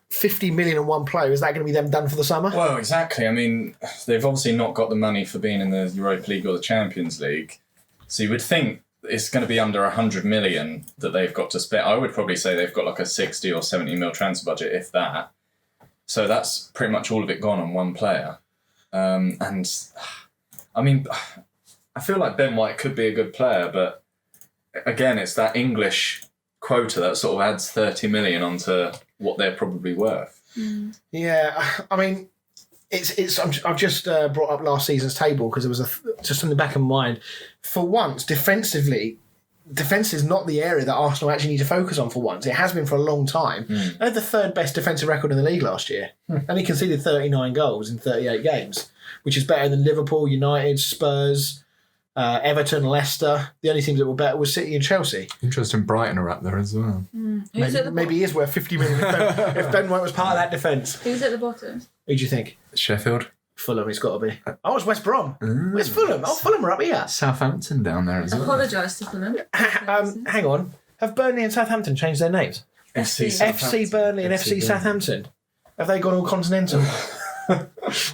50 million on one player, is that going to be them done for the summer? Well, exactly. I mean, they've obviously not got the money for being in the Europa League or the Champions League. So you would think it's going to be under 100 million that they've got to spend. I would probably say they've got like a 60 or 70 mil transfer budget, if that. So that's pretty much all of it gone on one player. And I mean, I feel like Ben White could be a good player, but again, it's that English quota that sort of adds 30 million onto what they're probably worth. Yeah, I mean, I've just brought up last season's table because there was just in the back of my mind. For once, defence is not the area that Arsenal actually need to focus on for once. It has been for a long time. They had the third best defensive record in the league last year. And he conceded 39 goals in 38 games, which is better than Liverpool, United, Spurs, Everton, Leicester. The only teams that were better was City and Chelsea. Interesting, Brighton are up there as well. Maybe he is worth 50 million if Ben White was part of that defence. Who's at the bottom? Who do you think? Sheffield. Fulham, he's got to be. Oh, it's West Brom. Where's Fulham? Oh, Fulham are up here. Southampton down there as well. Apologise to Fulham. Hang on. Have Burnley and Southampton changed their names? FC Burnley and FC Southampton. Have they gone all continental?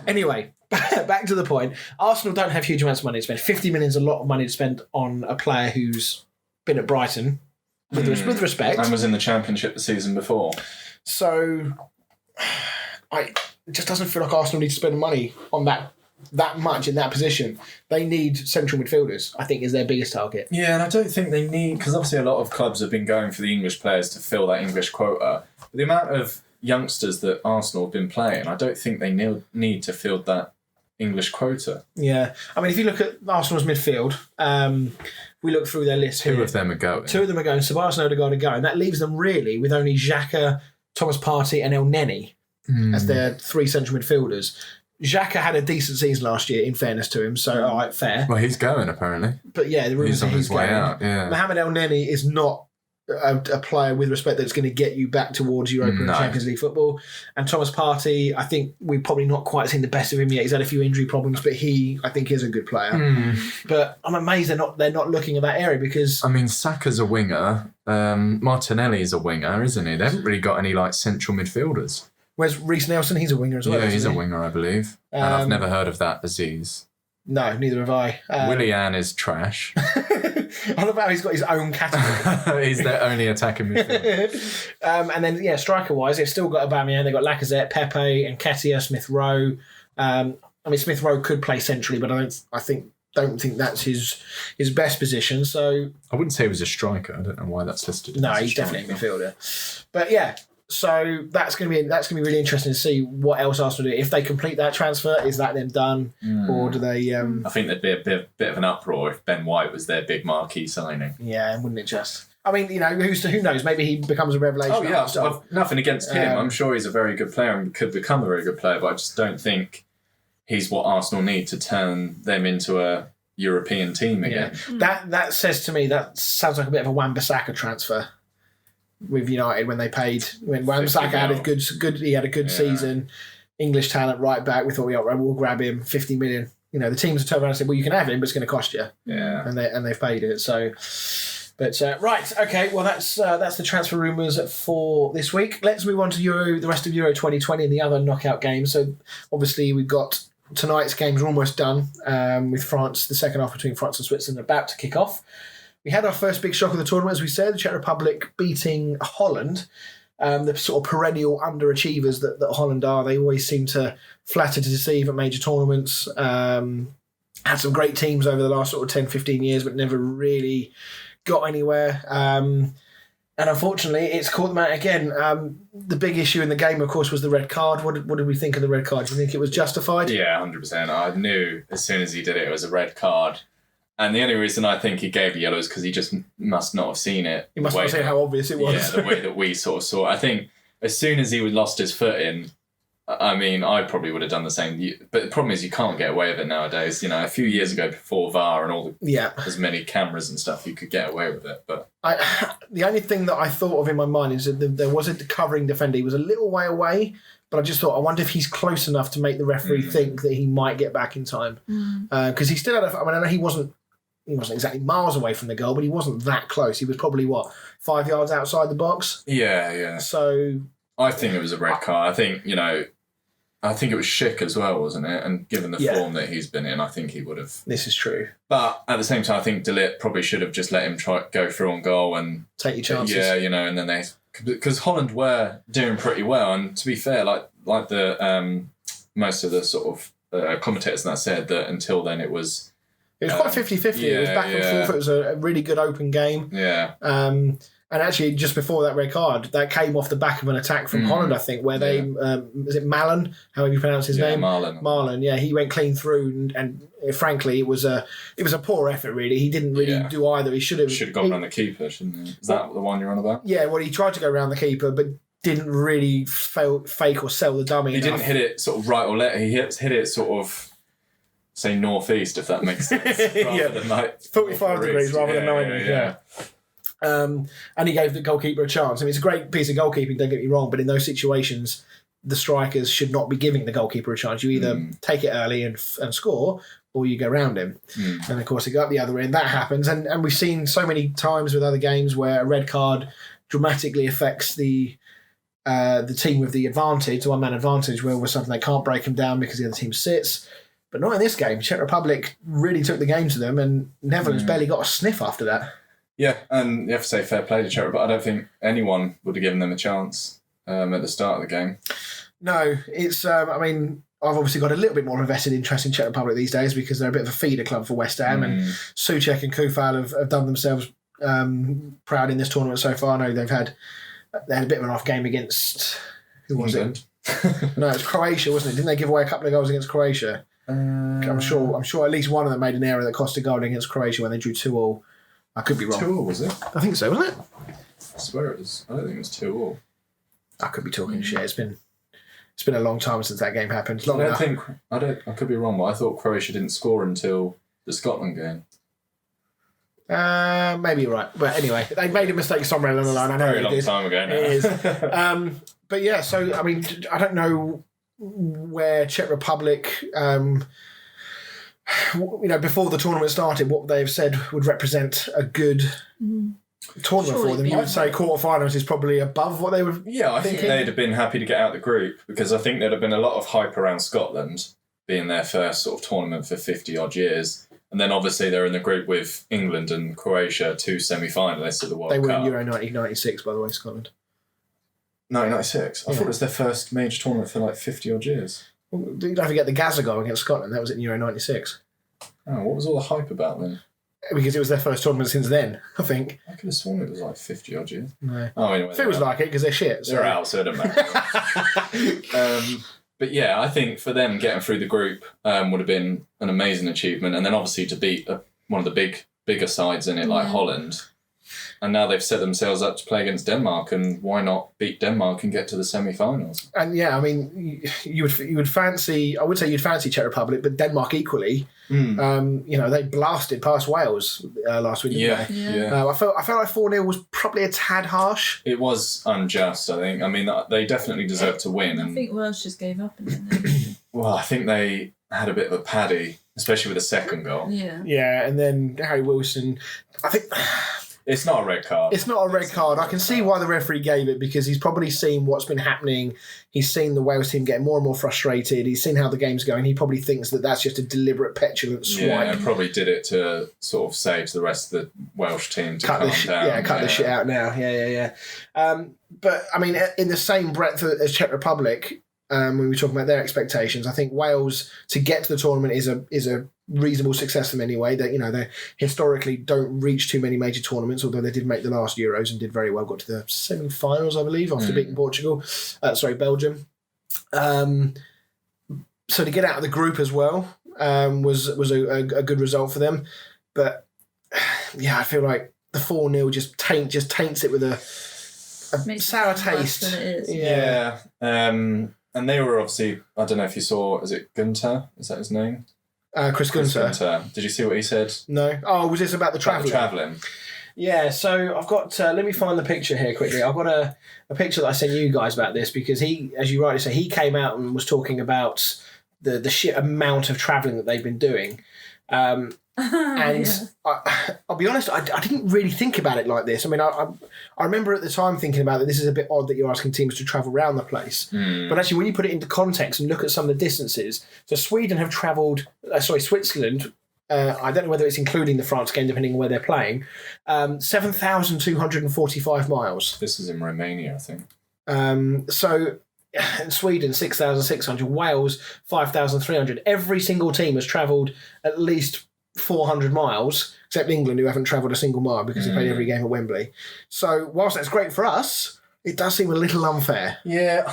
Anyway, back to the point. Arsenal don't have huge amounts of money to spend. 50 million is a lot of money to spend on a player who's been at Brighton, with respect. And was in the Championship the season before. So, it just doesn't feel like Arsenal need to spend money on that much in that position. They need central midfielders, I think, is their biggest target. Yeah, and I don't think they need... Because obviously a lot of clubs have been going for the English players to fill that English quota. But the amount of youngsters that Arsenal have been playing, I don't think they need to fill that English quota. Yeah. I mean, if you look at Arsenal's midfield, we look through their list. Two of them are going. Ceballos and Odegaard are going. That leaves them really with only Xhaka, Thomas Partey and El Neni as their three central midfielders. Xhaka had a decent season last year, in fairness to him, so all right, fair. Well, he's going apparently. But yeah, the rumours he's on his way out. Yeah, Mohamed El Neni is not a player with respect that's going to get you back towards Europa and Champions League football. And Thomas Partey, I think we've probably not quite seen the best of him yet. He's had a few injury problems, but he, I think, is a good player. But I'm amazed they're not looking at that area because... I mean, Saka's a winger. Martinelli's a winger, isn't he? They haven't really got any central midfielders. Where's Reece Nelson? He's a winger as well. Yeah, he's a winger, I believe. And I've never heard of that Aziz. No, neither have I. Willian is trash. I love how he's got his own category. He's their only attacking midfielder. And then, striker-wise, they've still got Aubameyang, they've got Lacazette, Pepe, and Nketiah, Smith Rowe. I mean, Smith Rowe could play centrally, but I don't think that's his best position. So I wouldn't say he was a striker. I don't know why that's listed. No, he's definitely a midfielder. But yeah. So that's going to be really interesting to see what else Arsenal do. If they complete that transfer, is that then done, or do they? I think there'd be a bit of an uproar if Ben White was their big marquee signing. Yeah, wouldn't it just? I mean, who knows? Maybe he becomes a revelation. Oh yeah, I've nothing against him. I'm sure he's a very good player and could become a very good player, but I just don't think he's what Arsenal need to turn them into a European team again. Yeah. That says to me that sounds like a bit of a Wan-Bissaka transfer. With United when Wan-Bissaka had a good season, English talent right back. We thought we'll grab him 50 million. The teams have turned around and said, well, you can have him, but it's going to cost you. Yeah, and they've paid it. So, but right, okay. Well, that's the transfer rumours for this week. Let's move on to the rest of Euro 2020 and the other knockout games. So, obviously, we've got tonight's games are almost done with France. The second half between France and Switzerland about to kick off. We had our first big shock of the tournament, as we said, the Czech Republic beating Holland, the sort of perennial underachievers that Holland are. They always seem to flatter to deceive at major tournaments. Had some great teams over the last sort of 10, 15 years, but never really got anywhere. And unfortunately, it's caught them out again. The big issue in the game, of course, was the red card. What did we think of the red card? Do you think it was justified? Yeah, 100%. I knew as soon as he did it was a red card. And the only reason I think he gave a yellow is because he just must not have seen it. He must not have seen how obvious it was. Yeah, the way that we sort of saw it. I think as soon as he lost his footing, I mean, I probably would have done the same. But the problem is you can't get away with it nowadays. You know, a few years ago before VAR and all as many cameras and stuff, you could get away with it. But the only thing that I thought of in my mind is that there was a covering defender. He was a little way away, but I just thought, I wonder if he's close enough to make the referee think that he might get back in time. Because he still had I know he wasn't exactly miles away from the goal, but he wasn't that close. He was probably, 5 yards outside the box? Yeah. So I think it was a red card. I think it was Schick as well, wasn't it? And given the form that he's been in, I think he would have. This is true. But at the same time, I think De Ligt probably should have just let him go through on goal and take your chances. Yeah, and then because Holland were doing pretty well, and to be fair, like the most of the sort of commentators that said that until then it was quite 50-50. It was back and forth. It was a really good open game. Yeah. And actually, just before that red card, that came off the back of an attack from Holland, I think, where they is it Malen? However you pronounce his name? Marlon. Yeah, he went clean through, and frankly, it was a poor effort. Really, he didn't really do either. He should have gone around the keeper, shouldn't he? Is that the one you're on about? Yeah, well, he tried to go around the keeper, but didn't really fake or sell the dummy. He didn't hit it sort of right or left. He hit it sort of, say, northeast, if that makes sense. Rather than like 45 degrees rather than 90. Yeah. And he gave the goalkeeper a chance. I mean, it's a great piece of goalkeeping, don't get me wrong, but in those situations, the strikers should not be giving the goalkeeper a chance. You either take it early and score, or you go round him. And of course, it got the other end. That happens, and we've seen so many times with other games where a red card dramatically affects the team with the advantage, the one-man advantage, where with something they can't break them down because the other team sits. But not in this game. Czech Republic really took the game to them, and Netherlands barely got a sniff after that. Yeah, and you have to say fair play to Czech Republic, but I don't think anyone would have given them a chance at the start of the game. No, it's, I mean, I've obviously got a little bit more invested interest in Czech Republic these days because they're a bit of a feeder club for West Ham, and Souček and Koufal have done themselves proud in this tournament so far. I know they had a bit of an off game against, who was it? No, it was Croatia, wasn't it? Didn't they give away a couple of goals against Croatia? I'm sure at least one of them made an error that cost a goal against Croatia when they drew 2-2. I could be wrong. 2-2, was it? I think so, wasn't it? I swear it was. I don't think it was 2-2. I could be talking shit. It's been a long time since that game happened. I could be wrong, but I thought Croatia didn't score until the Scotland game. Maybe you're right. But anyway, they made a mistake somewhere along the line. I know very long time ago now. It is. But yeah, so I mean, I don't know where Czech Republic, before the tournament started, what they've said would represent a good tournament for them. You would say quarterfinals is probably above what they were. Yeah, I think they'd have been happy to get out of the group because I think there'd have been a lot of hype around Scotland being their first sort of tournament for 50 odd years. And then obviously they're in the group with England and Croatia, two semi-finalists of the World Cup. They were in Euro 1996, by the way, Scotland. 1996? I thought it was their first major tournament for like 50 odd years. Well, don't forget the Gaza goal against Scotland. That was in Euro 96. Oh, what was all the hype about then? Because it was their first tournament since then, I think. I could have sworn it was like 50 odd years. No. Oh, anyway. Feels like it because they're shit. So. They're out, so it doesn't matter. But yeah, I think for them getting through the group would have been an amazing achievement. And then obviously to beat one of the bigger sides in it, like Holland. And now they've set themselves up to play against Denmark, and why not beat Denmark and get to the semi-finals? And yeah, I mean, you would fancy. I would say you'd fancy Czech Republic, but Denmark equally. They blasted past Wales last week. Didn't they? I felt like 4-0 was probably a tad harsh. It was unjust, I think. I mean, they definitely deserved to win. I think Wales just gave up. Well, I think they had a bit of a paddy, especially with the second goal. Yeah, and then Harry Wilson. I think. It's not a red card. It's not a red card. I can see why the referee gave it because he's probably seen what's been happening. He's seen the Wales team get more and more frustrated. He's seen how the game's going. He probably thinks that that's just a deliberate, petulant swipe. Yeah, probably did it to sort of say to the rest of the Welsh team to calm down. Yeah, cut the shit out now. Yeah. But, I mean, in the same breadth as Czech Republic, when we were talking about their expectations, I think Wales, to get to the tournament, is a reasonable success for them anyway. They historically don't reach too many major tournaments, although they did make the last Euros and did very well. Got to the semi-finals, I believe, after beating Belgium. So to get out of the group as well was a good result for them. But yeah, I feel like the 4-0 just taints it with a sour taste. Yeah. And they were obviously, I don't know if you saw, is it Gunter? Is that his name? Chris Gunter. Did you see what he said? No. Oh, was this about the travelling? Yeah, so I've got, let me find the picture here quickly. I've got a picture that I sent you guys about this because he, as you rightly say, he came out and was talking about the sheer amount of travelling that they've been doing. And I'll be honest, I didn't really think about it like this. I mean, I remember at the time thinking about that this is a bit odd that you're asking teams to travel around the place. But actually, when you put it into context and look at some of the distances, so Sweden have travelled, Switzerland, I don't know whether it's including the France game, depending on where they're playing, 7,245 miles. This is in Romania, I think. So in Sweden, 6,600. Wales, 5,300. Every single team has travelled at least 400 miles, except England, who haven't travelled a single mile because they played every game at Wembley. So whilst that's great for us, it does seem a little unfair. Yeah,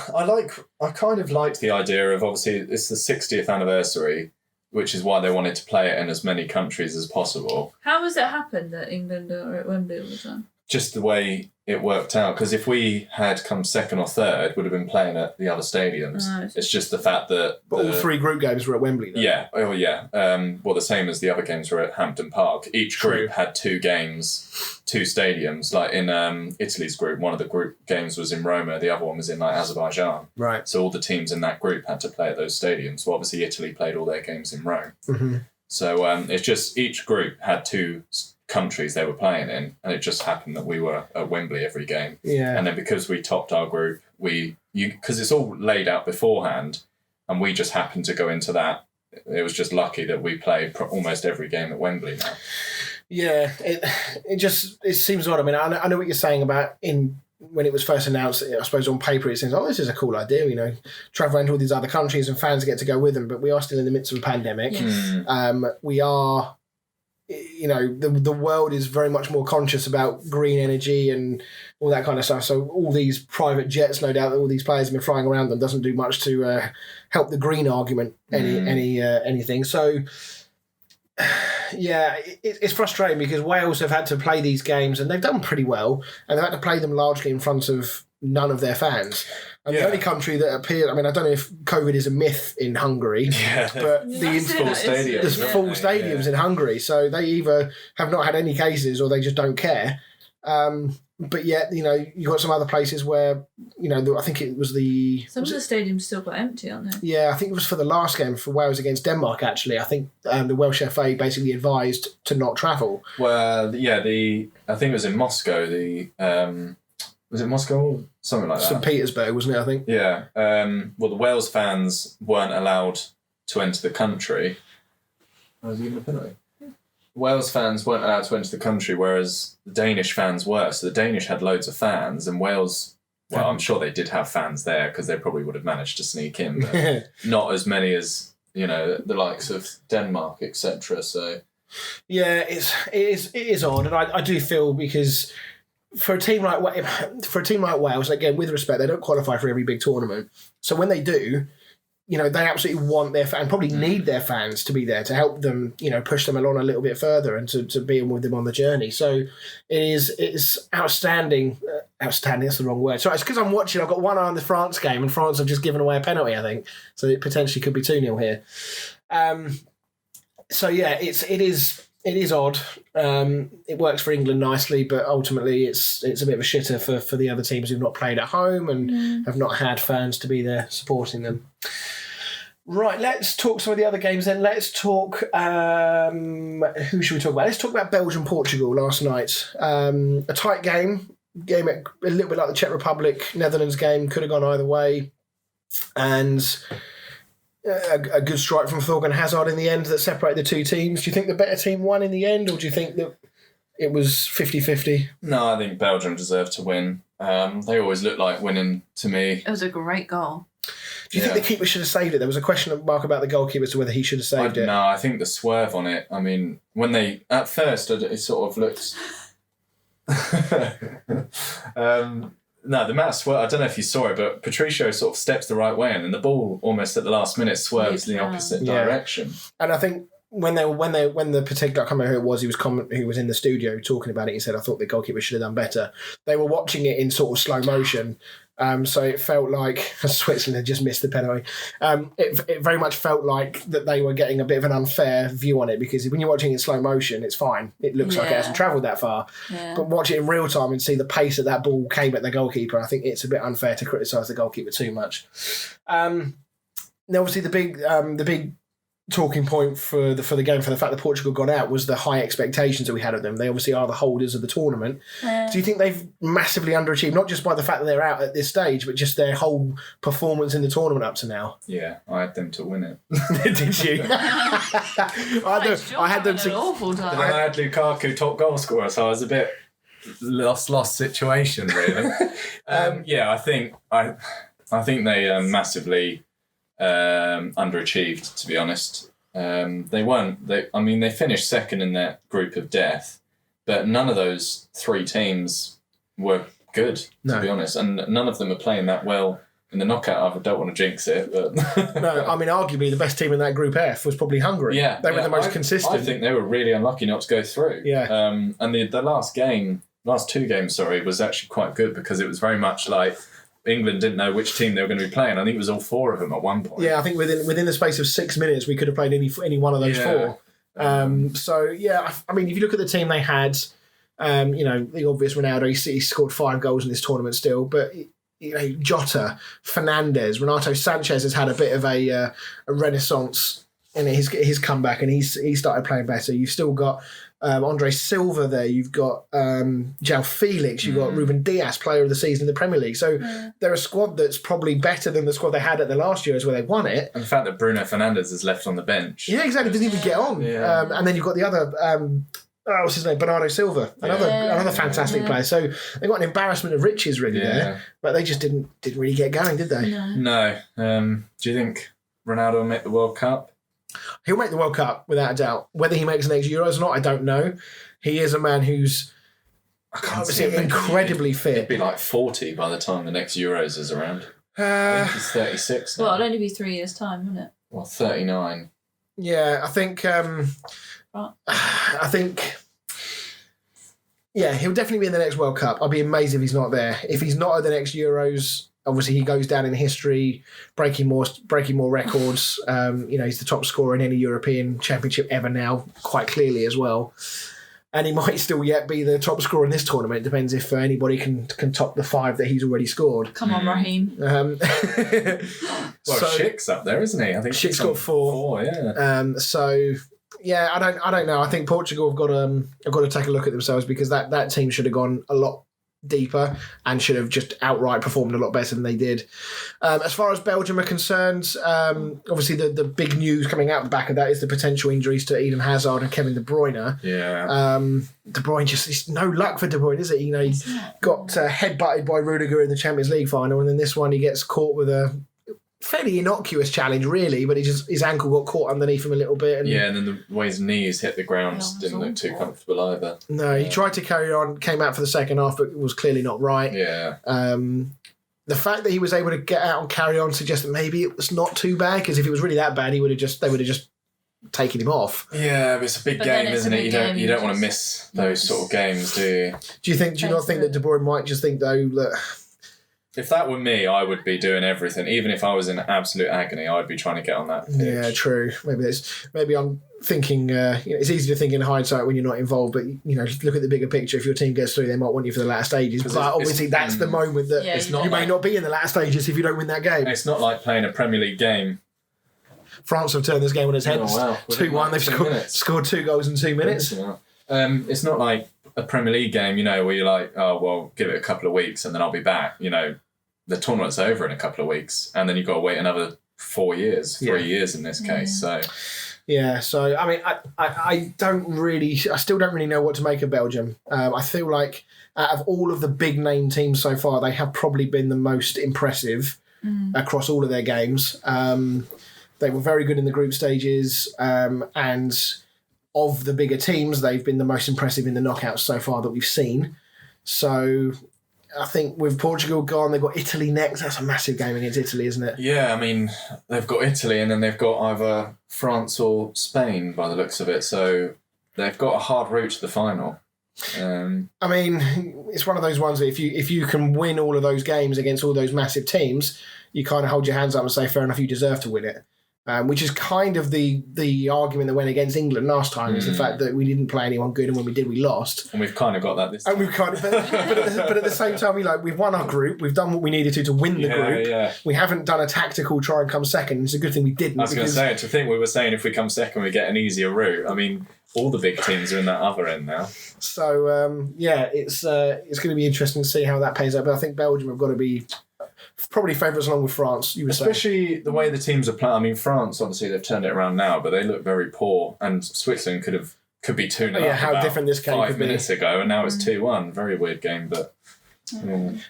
I kind of liked the idea of, obviously, it's the 60th anniversary, which is why they wanted to play it in as many countries as possible. How has it happened that England are at Wembley all the time? Just the way it worked out, because if we had come second or third, would have been playing at the other stadiums. It's just the fact that... But all three group games were at Wembley, though. Yeah, well, the same as the other games were at Hampden Park. Each group had two games, two stadiums. Like in Italy's group, one of the group games was in Roma, the other one was in Azerbaijan. Right. So all the teams in that group had to play at those stadiums. Well, obviously Italy played all their games in Rome. Mm-hmm. So it's just each group had two countries they were playing in, and it just happened that we were at Wembley every game. Yeah. And then because we topped our group, because it's all laid out beforehand, and we just happened to go into that. It was just lucky that we played almost every game at Wembley now. Yeah, it seems odd. I mean, I know what you're saying about when it was first announced. I suppose on paper it seems, this is a cool idea. Travel around to all these other countries and fans get to go with them. But we are still in the midst of a pandemic. Yes. We are. The world is very much more conscious about green energy and all that kind of stuff. So all these private jets, no doubt that all these players have been flying around them, doesn't do much to help the green argument anything. So yeah, it's frustrating because Wales have had to play these games and they've done pretty well, and they've had to play them largely in front of none of their fans. And the only country that appeared, I mean, I don't know if COVID is a myth in Hungary, but there's full stadiums in Hungary. So they either have not had any cases or they just don't care. But yet, you've got some other places where, I think it was some of the stadiums still got empty, aren't they? Yeah, I think it was for the last game for Wales against Denmark, actually. I think the Welsh FA basically advised to not travel. Well, yeah, I think it was in Moscow, was it Moscow or something like that? St. Petersburg, wasn't it, I think? Yeah. Well, the Wales fans weren't allowed to enter the country. Was he even a penalty? Wales fans weren't allowed to enter the country, whereas the Danish fans were. So the Danish had loads of fans, and Wales, well, I'm sure they did have fans there because they probably would have managed to sneak in, but not as many as, the likes of Denmark, etc. So, yeah, it is odd, and I do feel because for a team like Wales, again, with respect, they don't qualify for every big tournament. So when they do, they absolutely want their fans, probably need their fans to be there to help them, push them along a little bit further and to be with them on the journey. So it's outstanding. Outstanding, that's the wrong word. So it's because I'm watching, I've got one eye on the France game, and France have just given away a penalty, I think. So it potentially could be 2-0 here. So yeah, it is odd. It works for England nicely, but ultimately it's a bit of a shitter for the other teams who've not played at home and have not had fans to be there supporting them. Right, let's talk some of the other games then. Let's talk... who should we talk about? Let's talk about Belgium-Portugal last night. A tight game a little bit like the Czech Republic, Netherlands game, could have gone either way. And... a good strike from Thorgan Hazard in the end that separated the two teams. Do you think the better team won in the end, or do you think that it was 50-50? No, I think Belgium deserved to win. They always look like winning to me. It was a great goal. Do you think the keeper should have saved it? There was a question mark about the goalkeeper as to whether he should have saved it. No, I think the swerve on it, I mean, at first it sort of looked... No, the amount of swerve, I don't know if you saw it, but Patricio sort of steps the right way in, and the ball almost at the last minute swerves in the opposite direction. And I think when the particular, I can't remember who it was, who was in the studio talking about it, he said, I thought the goalkeeper should have done better. They were watching it in sort of slow motion, So it felt like Switzerland had just missed the penalty. It very much felt like that they were getting a bit of an unfair view on it, because when you're watching in slow motion, it's fine. It looks like it hasn't travelled that far. Yeah. But watch it in real time and see the pace that ball came at the goalkeeper. I think it's a bit unfair to criticise the goalkeeper too much. Now, obviously, the big talking point for the game, for the fact that Portugal got out, was the high expectations that we had of them. They obviously are the holders of the tournament. Do you think they've massively underachieved, not just by the fact that they're out at this stage, but just their whole performance in the tournament up to now? Yeah, I had them to win it. Did you? I had them to. An awful time. I had Lukaku top goal scorer, so I was a bit lost situation really. I think they massively underachieved, to be honest. They finished second in that group of death, but none of those three teams were good, to be honest, and none of them are playing that well in the knockout. I don't want to jinx it, but no, I mean, arguably the best team in that group F was probably Hungary. Yeah, they were the most consistent. I think they were really unlucky not to go through. Yeah, and the last two games, was actually quite good, because it was very much like England didn't know which team they were going to be playing. I think it was all four of them at one point. Yeah, I think within the space of 6 minutes, we could have played any one of those four. I mean, if you look at the team they had, the obvious Ronaldo, he scored 5 goals in this tournament still, but Jota, Fernandes, Renato Sanchez has had a bit of a renaissance in his comeback, and he started playing better. You've still got Andre Silva there, you've got João Felix, you've got Ruben Dias, player of the season in the Premier League. So they're a squad that's probably better than the squad they had at the last year's where they won it. And the fact that Bruno Fernandes is left on the bench. Yeah, exactly, didn't even get on. Yeah. And then you've got the other, what's his name, Bernardo Silva, another fantastic player. So they got an embarrassment of riches really there, but they just didn't really get going, did they? No. Do you think Ronaldo will make the World Cup? He'll make the World Cup, without a doubt. Whether he makes the next Euros or not, I don't know. He is a man who's obviously incredibly fit. He'd be like 40 by the time the next Euros is around. I think he's 36 now. Well, it'll only be 3 years' time, wouldn't it? Well, 39. Yeah, I think... he'll definitely be in the next World Cup. I'll be amazed if he's not there. If he's not at the next Euros... Obviously, he goes down in history, breaking more records. He's the top scorer in any European Championship ever now, quite clearly as well. And he might still yet be the top scorer in this tournament. It depends if anybody can top the 5 that he's already scored. Come on, Raheem. Schick's up there, isn't he? I think Schick's got 4. Yeah. I don't know. I think Portugal have got to take a look at themselves, because that team should have gone a lot deeper and should have just outright performed a lot better than they did. As far as Belgium are concerned, obviously the big news coming out the back of that is the potential injuries to Eden Hazard and Kevin De Bruyne. Yeah. De Bruyne it's no luck for De Bruyne, is it? He got headbutted by Rudiger in the Champions League final, and then this one he gets caught with a fairly innocuous challenge, really, but his ankle got caught underneath him a little bit. And then the way his knees hit the ground didn't look too comfortable either. No, he tried to carry on, came out for the second half, but it was clearly not right. Yeah. The fact that he was able to get out and carry on suggests that maybe it was not too bad, because if it was really that bad, they would have just taken him off. Yeah, but it's a big game, isn't it? You don't want to miss those sort of games, do you? Do you not think that De Bruyne might just think, though, that... If that were me, I would be doing everything. Even if I was in absolute agony, I'd be trying to get on that pitch. Yeah, true. Maybe I'm thinking. It's easy to think in hindsight when you're not involved, but look at the bigger picture. If your team gets through, they might want you for the latter stages. But obviously, that's the moment that you may not be in the latter stages if you don't win that game. It's not like playing a Premier League game. France have turned this game on its head. 2-1. They've scored 2 goals in 2 minutes. It's not like a Premier League game, where you're like, oh well, give it a couple of weeks and then I'll be back. The tournament's over in a couple of weeks, and then you've got to wait another 4 years, 3 years in this case. So, I mean, I still don't really know what to make of Belgium. I feel like out of all of the big name teams so far, they have probably been the most impressive across all of their games. They were very good in the group stages, and of the bigger teams, they've been the most impressive in the knockouts so far that we've seen. So I think with Portugal gone, they've got Italy next. That's a massive game against Italy, isn't it? Yeah, I mean, they've got Italy and then they've got either France or Spain by the looks of it. So they've got a hard route to the final. I mean, it's one of those ones that if you can win all of those games against all those massive teams, you kind of hold your hands up and say, fair enough, you deserve to win it. Which is kind of the argument that went against England last time, is the fact that we didn't play anyone good, and when we did, we lost. And we've kind of got that this time. And we've kind of, but at the same time, we've won our group. We've done what we needed to win the group. Yeah. We haven't done a tactical try and come second. It's a good thing we didn't. I was going to say, to think we were saying if we come second, we get an easier route. I mean, all the big teams are in that other end now. So it's going to be interesting to see how that pays out. But I think Belgium have got to be probably favourites along with France, you would say. Especially the way the teams are playing. I mean, France, obviously, they've turned it around now, but they look very poor. And Switzerland could be 2-0 up how different this game 5 minutes ago, and now it's 2-1. Very weird game, but... I mean,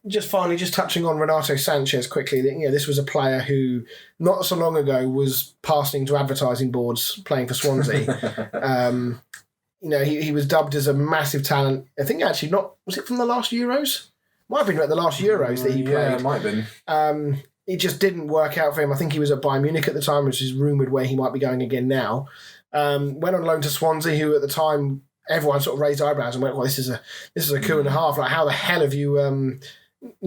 just finally, just touching on Renato Sanchez quickly. This was a player who not so long ago was passing to advertising boards playing for Swansea. He was dubbed as a massive talent. I think actually was it from the last Euros? Might have been at the last Euros that he played. Yeah, it might have been. It just didn't work out for him. I think he was at Bayern Munich at the time, which is rumoured where he might be going again now. Went on loan to Swansea, who at the time everyone sort of raised eyebrows and went, "Well, this is a coup and a half. Like, how the hell have you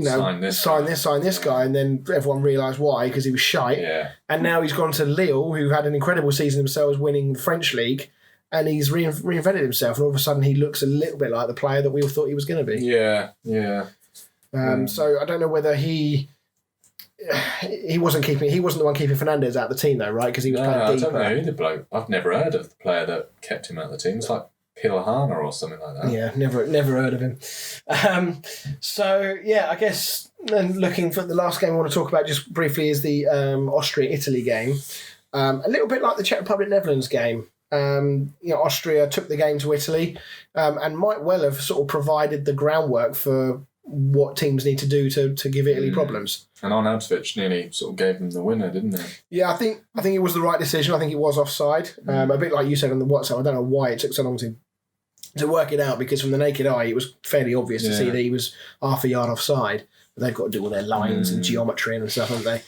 sign this guy?" And then everyone realised why, because he was shite. Yeah. And now he's gone to Lille, who had an incredible season themselves, winning the French league. And he's reinvented himself, and all of a sudden he looks a little bit like the player that we all thought he was going to be. Yeah. So I don't know whether he wasn't the one keeping Fernandez out of the team though, right? Because he was playing deeper. I don't know who the bloke. I've never heard of the player that kept him out of the team. It's like Pilahana or something like that. Yeah, never heard of him. I guess then looking for the last game I want to talk about just briefly is the Austria-Italy game. A little bit like the Czech Republic-Netherlands game. Austria took the game to Italy and might well have sort of provided the groundwork for what teams need to do to give Italy problems. And Arnautovic nearly sort of gave them the winner, didn't he? Yeah, I think it was the right decision. I think it was offside. A bit like you said on the WhatsApp. I don't know why it took so long to work it out, because from the naked eye it was fairly obvious to see that he was half a yard offside. But they've got to do all their lines and geometry and stuff, haven't they?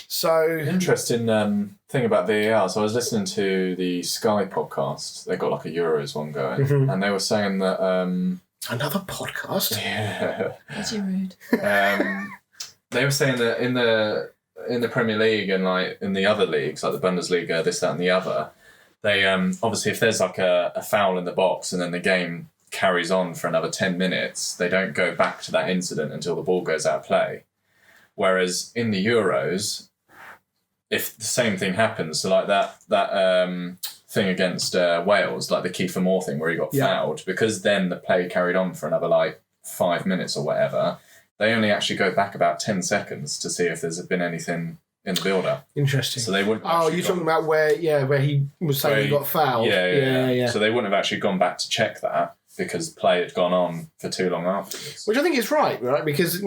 So interesting thing about VAR. So I was listening to the Sky podcast. They got like a Euros one going, and they were saying that another podcast. Yeah, that's rude. They were saying that in the Premier League and like in the other leagues, like the Bundesliga, this, that, and the other, they obviously if there's like a foul in the box and then the game carries on for another 10 minutes, they don't go back to that incident until the ball goes out of play. Whereas in the Euros, if the same thing happens, so like that thing against Wales, like the Kiefer Moore thing where he got fouled, because then the play carried on for another like 5 minutes or whatever, they only actually go back about 10 seconds to see if there's been anything in the build-up. Interesting. So they wouldn't. Oh, you're talking about where he was saying he got fouled. Yeah. So they wouldn't have actually gone back to check that because play had gone on for too long afterwards. Which I think is right? Because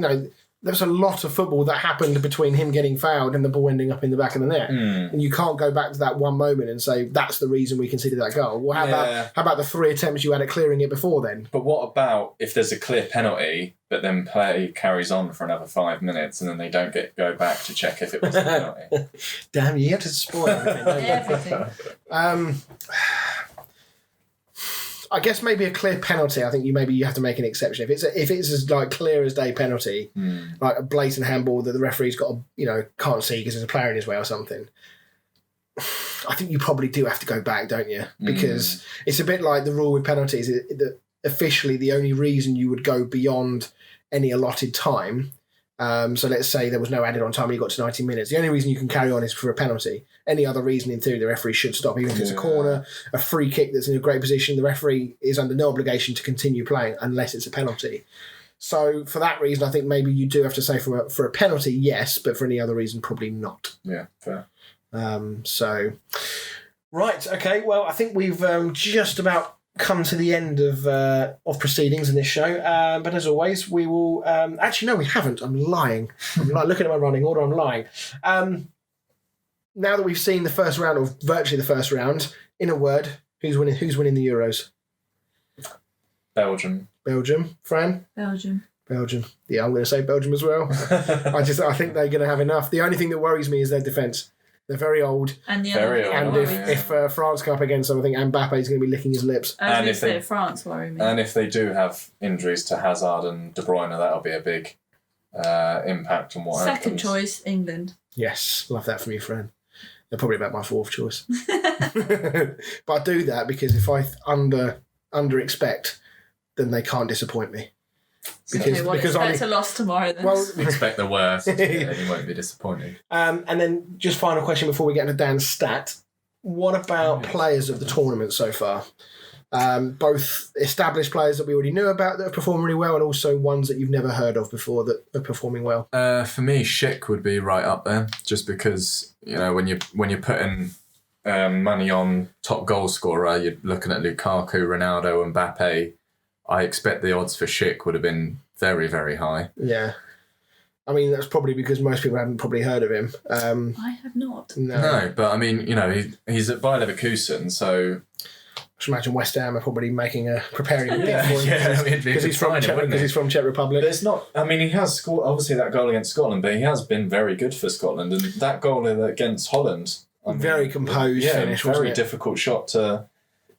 there's a lot of football that happened between him getting fouled and the ball ending up in the back of the net. And you can't go back to that one moment and say, that's the reason we conceded that goal. Well, how about the 3 attempts you had at clearing it before then? But what about if there's a clear penalty, but then play carries on for another 5 minutes and then they don't go back to check if it was a penalty? Damn, you have to spoil everything, don't you? Everything. I guess maybe a clear penalty. I think you have to make an exception. If it's as like clear as day penalty, like a blatant handball that the referee's got can't see because there's a player in his way or something, I think you probably do have to go back, don't you? Because it's a bit like the rule with penalties. That officially the only reason you would go beyond any allotted time. So let's say there was no added on time and you got to 90 minutes. The only reason you can carry on is for a penalty. Any other reason, in theory, the referee should stop. Even if it's a corner, a free kick that's in a great position, the referee is under no obligation to continue playing unless it's a penalty. So for that reason, I think maybe you do have to say for a penalty, yes, but for any other reason, probably not. Yeah, fair. Right, okay. Well, I think we've just about come to the end of proceedings in this show, but as always we will actually no, we haven't. I'm lying. I'm looking at my running order. I'm lying. Now that we've seen the first round, or virtually the first round, in a word, who's winning the Euros? Belgium. Fran? Belgium. Yeah, I'm going to say Belgium as well. I think they're going to have enough. The only thing that worries me is their defence. They're very old. And Very old. And if France come up against them, I think Mbappe's going to be licking his lips. I was going to say France worry me. And if they do have injuries to Hazard and De Bruyne, that'll be a big impact on what happens. Second choice, England. Yes, love that from you, friend. They're probably about my fourth choice. But I do that because if I under expect, then they can't disappoint me. Because expect a loss tomorrow then. Well, expect the worst, and you won't be disappointed. And then just final question before we get into Dan's stat. What about players of the tournament so far? Both established players that we already knew about that have performed really well, and also ones that you've never heard of before that are performing well. For me, Schick would be right up there, just because when you're putting money on top goal scorer, you're looking at Lukaku, Ronaldo, Mbappe. I expect the odds for Schick would have been very, very high. Yeah. I mean, that's probably because most people haven't probably heard of him. I have not. No, but I mean, he's at Bayer Leverkusen, so... I should imagine West Ham are probably preparing a bid for him. Yeah, because he's from Czech Republic. But it's not... I mean, he has scored, obviously, that goal against Scotland, but he has been very good for Scotland. And that goal against Holland... very composed finish, very difficult shot to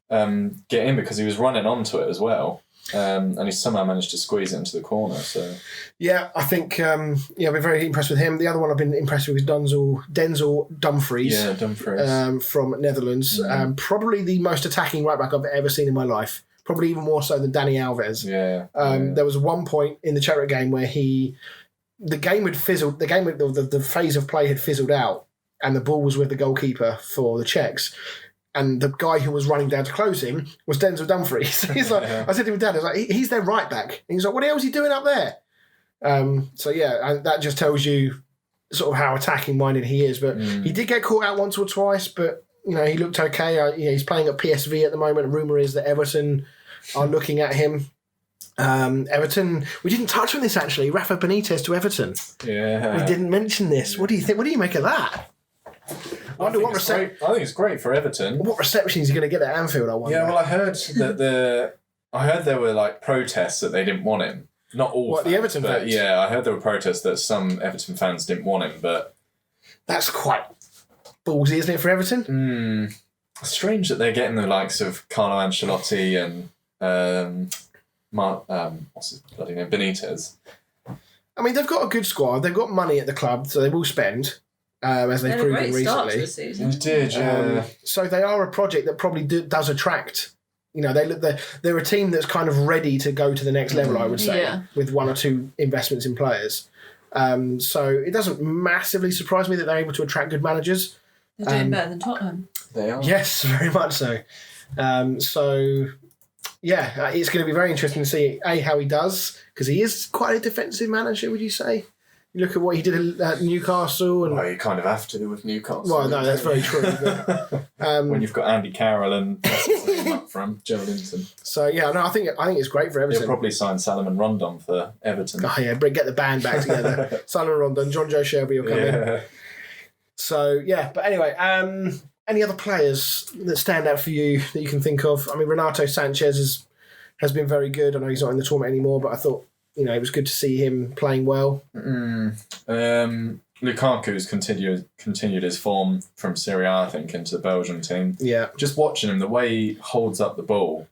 get in because he was running onto it as well. And he somehow managed to squeeze it into the corner. So yeah, I think I've been very impressed with him. The other one I've been impressed with is Denzel Dumfries. Yeah, Dumfries from Netherlands. Probably the most attacking right back I've ever seen in my life. Probably even more so than Dani Alves. Yeah. There was one point in the Czech game where the game had fizzled. The phase of play had fizzled out, and the ball was with the goalkeeper for the Czechs. And the guy who was running down to close him was Denzel Dumfries. He's like, I said to him, Dad, I was like, he's their right back. And he's like, what the hell is he doing up there? And that just tells you sort of how attacking minded he is. But he did get caught out once or twice, but he looked okay. He's playing at PSV at the moment. Rumour is that Everton are looking at him. Everton, we didn't touch on this actually. Rafa Benitez to Everton. Yeah. We didn't mention this. What do you think? What do you make of that? I think it's great for Everton. What reception is he going to get at Anfield? I wonder. Yeah, well, I heard that there were like protests that they didn't want him. Not all. What, fans, the Everton fans? Yeah, I heard there were protests that some Everton fans didn't want him, but that's quite ballsy, isn't it, for Everton? Strange that they're getting the likes of Carlo Ancelotti and what's his bloody name, Benitez. I mean, they've got a good squad. They've got money at the club, so they will spend. As they've proven recently. They did, yeah. So they are a project that probably does attract. They're a team that's kind of ready to go to the next level, I would say, with one or two investments in players. So it doesn't massively surprise me that they're able to attract good managers. They're doing better than Tottenham. They are. Yes, very much so. It's going to be very interesting to see how he does, because he is quite a defensive manager, would you say? You look at what he did at Newcastle. And, well, you kind of have to with Newcastle. Well, no, that's very true. But, when you've got Andy Carroll and up from Joe Linton. So, I think it's great for Everton. He'll probably sign Salomon Rondon for Everton. Oh, yeah, get the band back together. Salomon Rondon, John Joe Shelby will come in. So, but anyway, any other players that stand out for you that you can think of? I mean, Renato Sanchez has been very good. I know he's not in the tournament anymore, but I thought, it was good to see him playing well. Lukaku's continued his form from Serie A, I think, into the Belgian team. Yeah. Just watching him, the way he holds up the ball.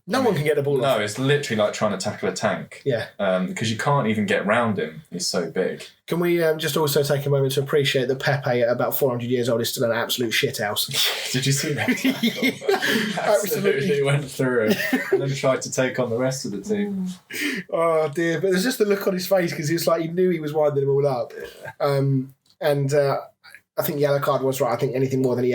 No one can get the ball off. No, it's literally like trying to tackle a tank. Yeah. Because you can't even get round him. He's so big. Can we just also take a moment to appreciate that Pepe, at about 400 years old, is still an absolute shithouse? Did you see that? Absolutely went through it and then tried to take on the rest of the team. Oh, dear. But there's just the look on his face because it's like he knew he was winding them all up. I think yellow card was right. I think anything more than a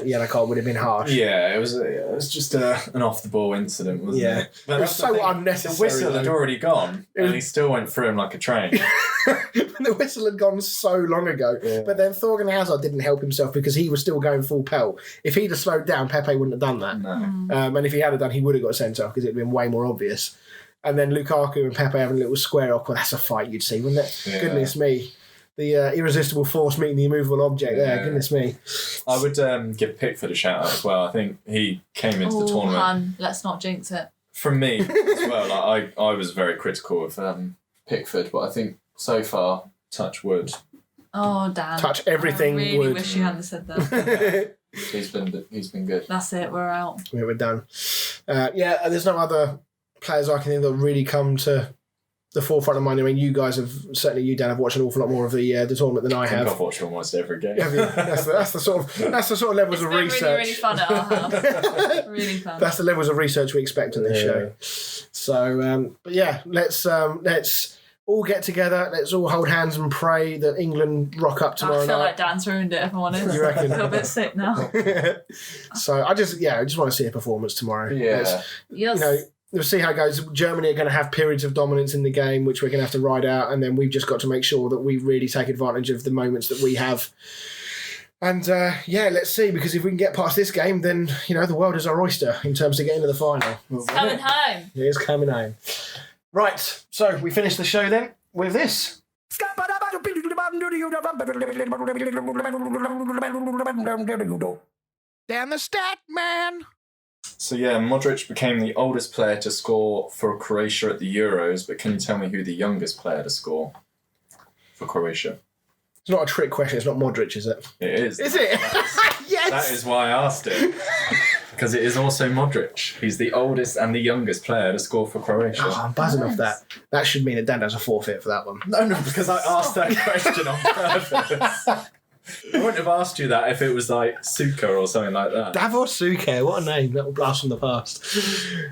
yellow card would have been harsh. Yeah, it was just an off the ball incident, wasn't it? But it was so unnecessary. The whistle had already gone, and he still went through him like a train. The whistle had gone so long ago. Yeah. But then Thorgan Hazard didn't help himself because he was still going full pelt. If he'd have slowed down, Pepe wouldn't have done that. No. And if he had done, he would have got sent off because it'd been way more obvious. And then Lukaku and Pepe having a little square off. Well, that's a fight you'd see, wouldn't it? Yeah. Goodness me. The irresistible force meeting the immovable object there. Goodness me. I would give Pickford a shout out as well. I think he came into the tournament. Let's not jinx it. From me as well. Like, I was very critical of Pickford, but I think so far, touch wood, Oh, Dan. Touch everything. I really wood. wish you hadn't said that. He's been good. That's it. We're out. Yeah, we're done. There's no other players I can think that really come to the forefront of mind. I mean, you guys have certainly, you Dan, have watched an awful lot more of the tournament than I have. I've watched almost every game. Yeah, that's the sort of levels of research. Really, really fun at our house. Really fun. That's the levels of research we expect on this show. So, but yeah, let's all get together. Let's all hold hands and pray that England rock up tomorrow I feel night. like Dan's ruined it, if I'm honest. You reckon? I feel a bit sick now. So I just want to see a performance tomorrow. Yeah. Yes. We'll see how it goes. Germany are going to have periods of dominance in the game, which we're going to have to ride out, and then we've just got to make sure that we really take advantage of the moments that we have. And let's see, because if we can get past this game, then the world is our oyster in terms of getting to the final. It's coming home. It is coming home. Right, so we finish the show then with this. Dan the Stat Man. So yeah, Modric became the oldest player to score for Croatia at the Euros, but can you tell me who the youngest player to score for Croatia? It's not a trick question, it's not Modric, is it? It is. Is it? Yes! That is why I asked it. Because it is also Modric. He's the oldest and the youngest player to score for Croatia. Oh, I'm buzzing off that. That should mean that Dan has a forfeit for that one. No, because I asked that question on purpose. I wouldn't have asked you that if it was like Suka or something like that. Davor Suker, what a name. That will blast from the past.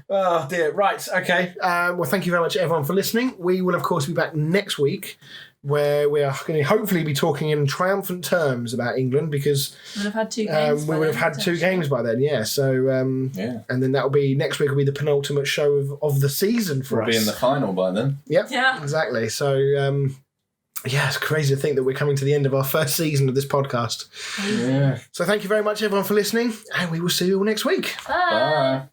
Oh, dear. Right, okay. Well, thank you very much, everyone, for listening. We will, of course, be back next week, where we are going to hopefully be talking in triumphant terms about England, because we'll have had 2 games. We would have had 2 games by then, yeah. So, and then that will be next week. Will be the penultimate show of the season for us. We'll be in the final by then. Yep. Yeah. Exactly. So, it's crazy to think that we're coming to the end of our first season of this podcast. Yeah. So, thank you very much, everyone, for listening, and we will see you all next week. Bye. Bye.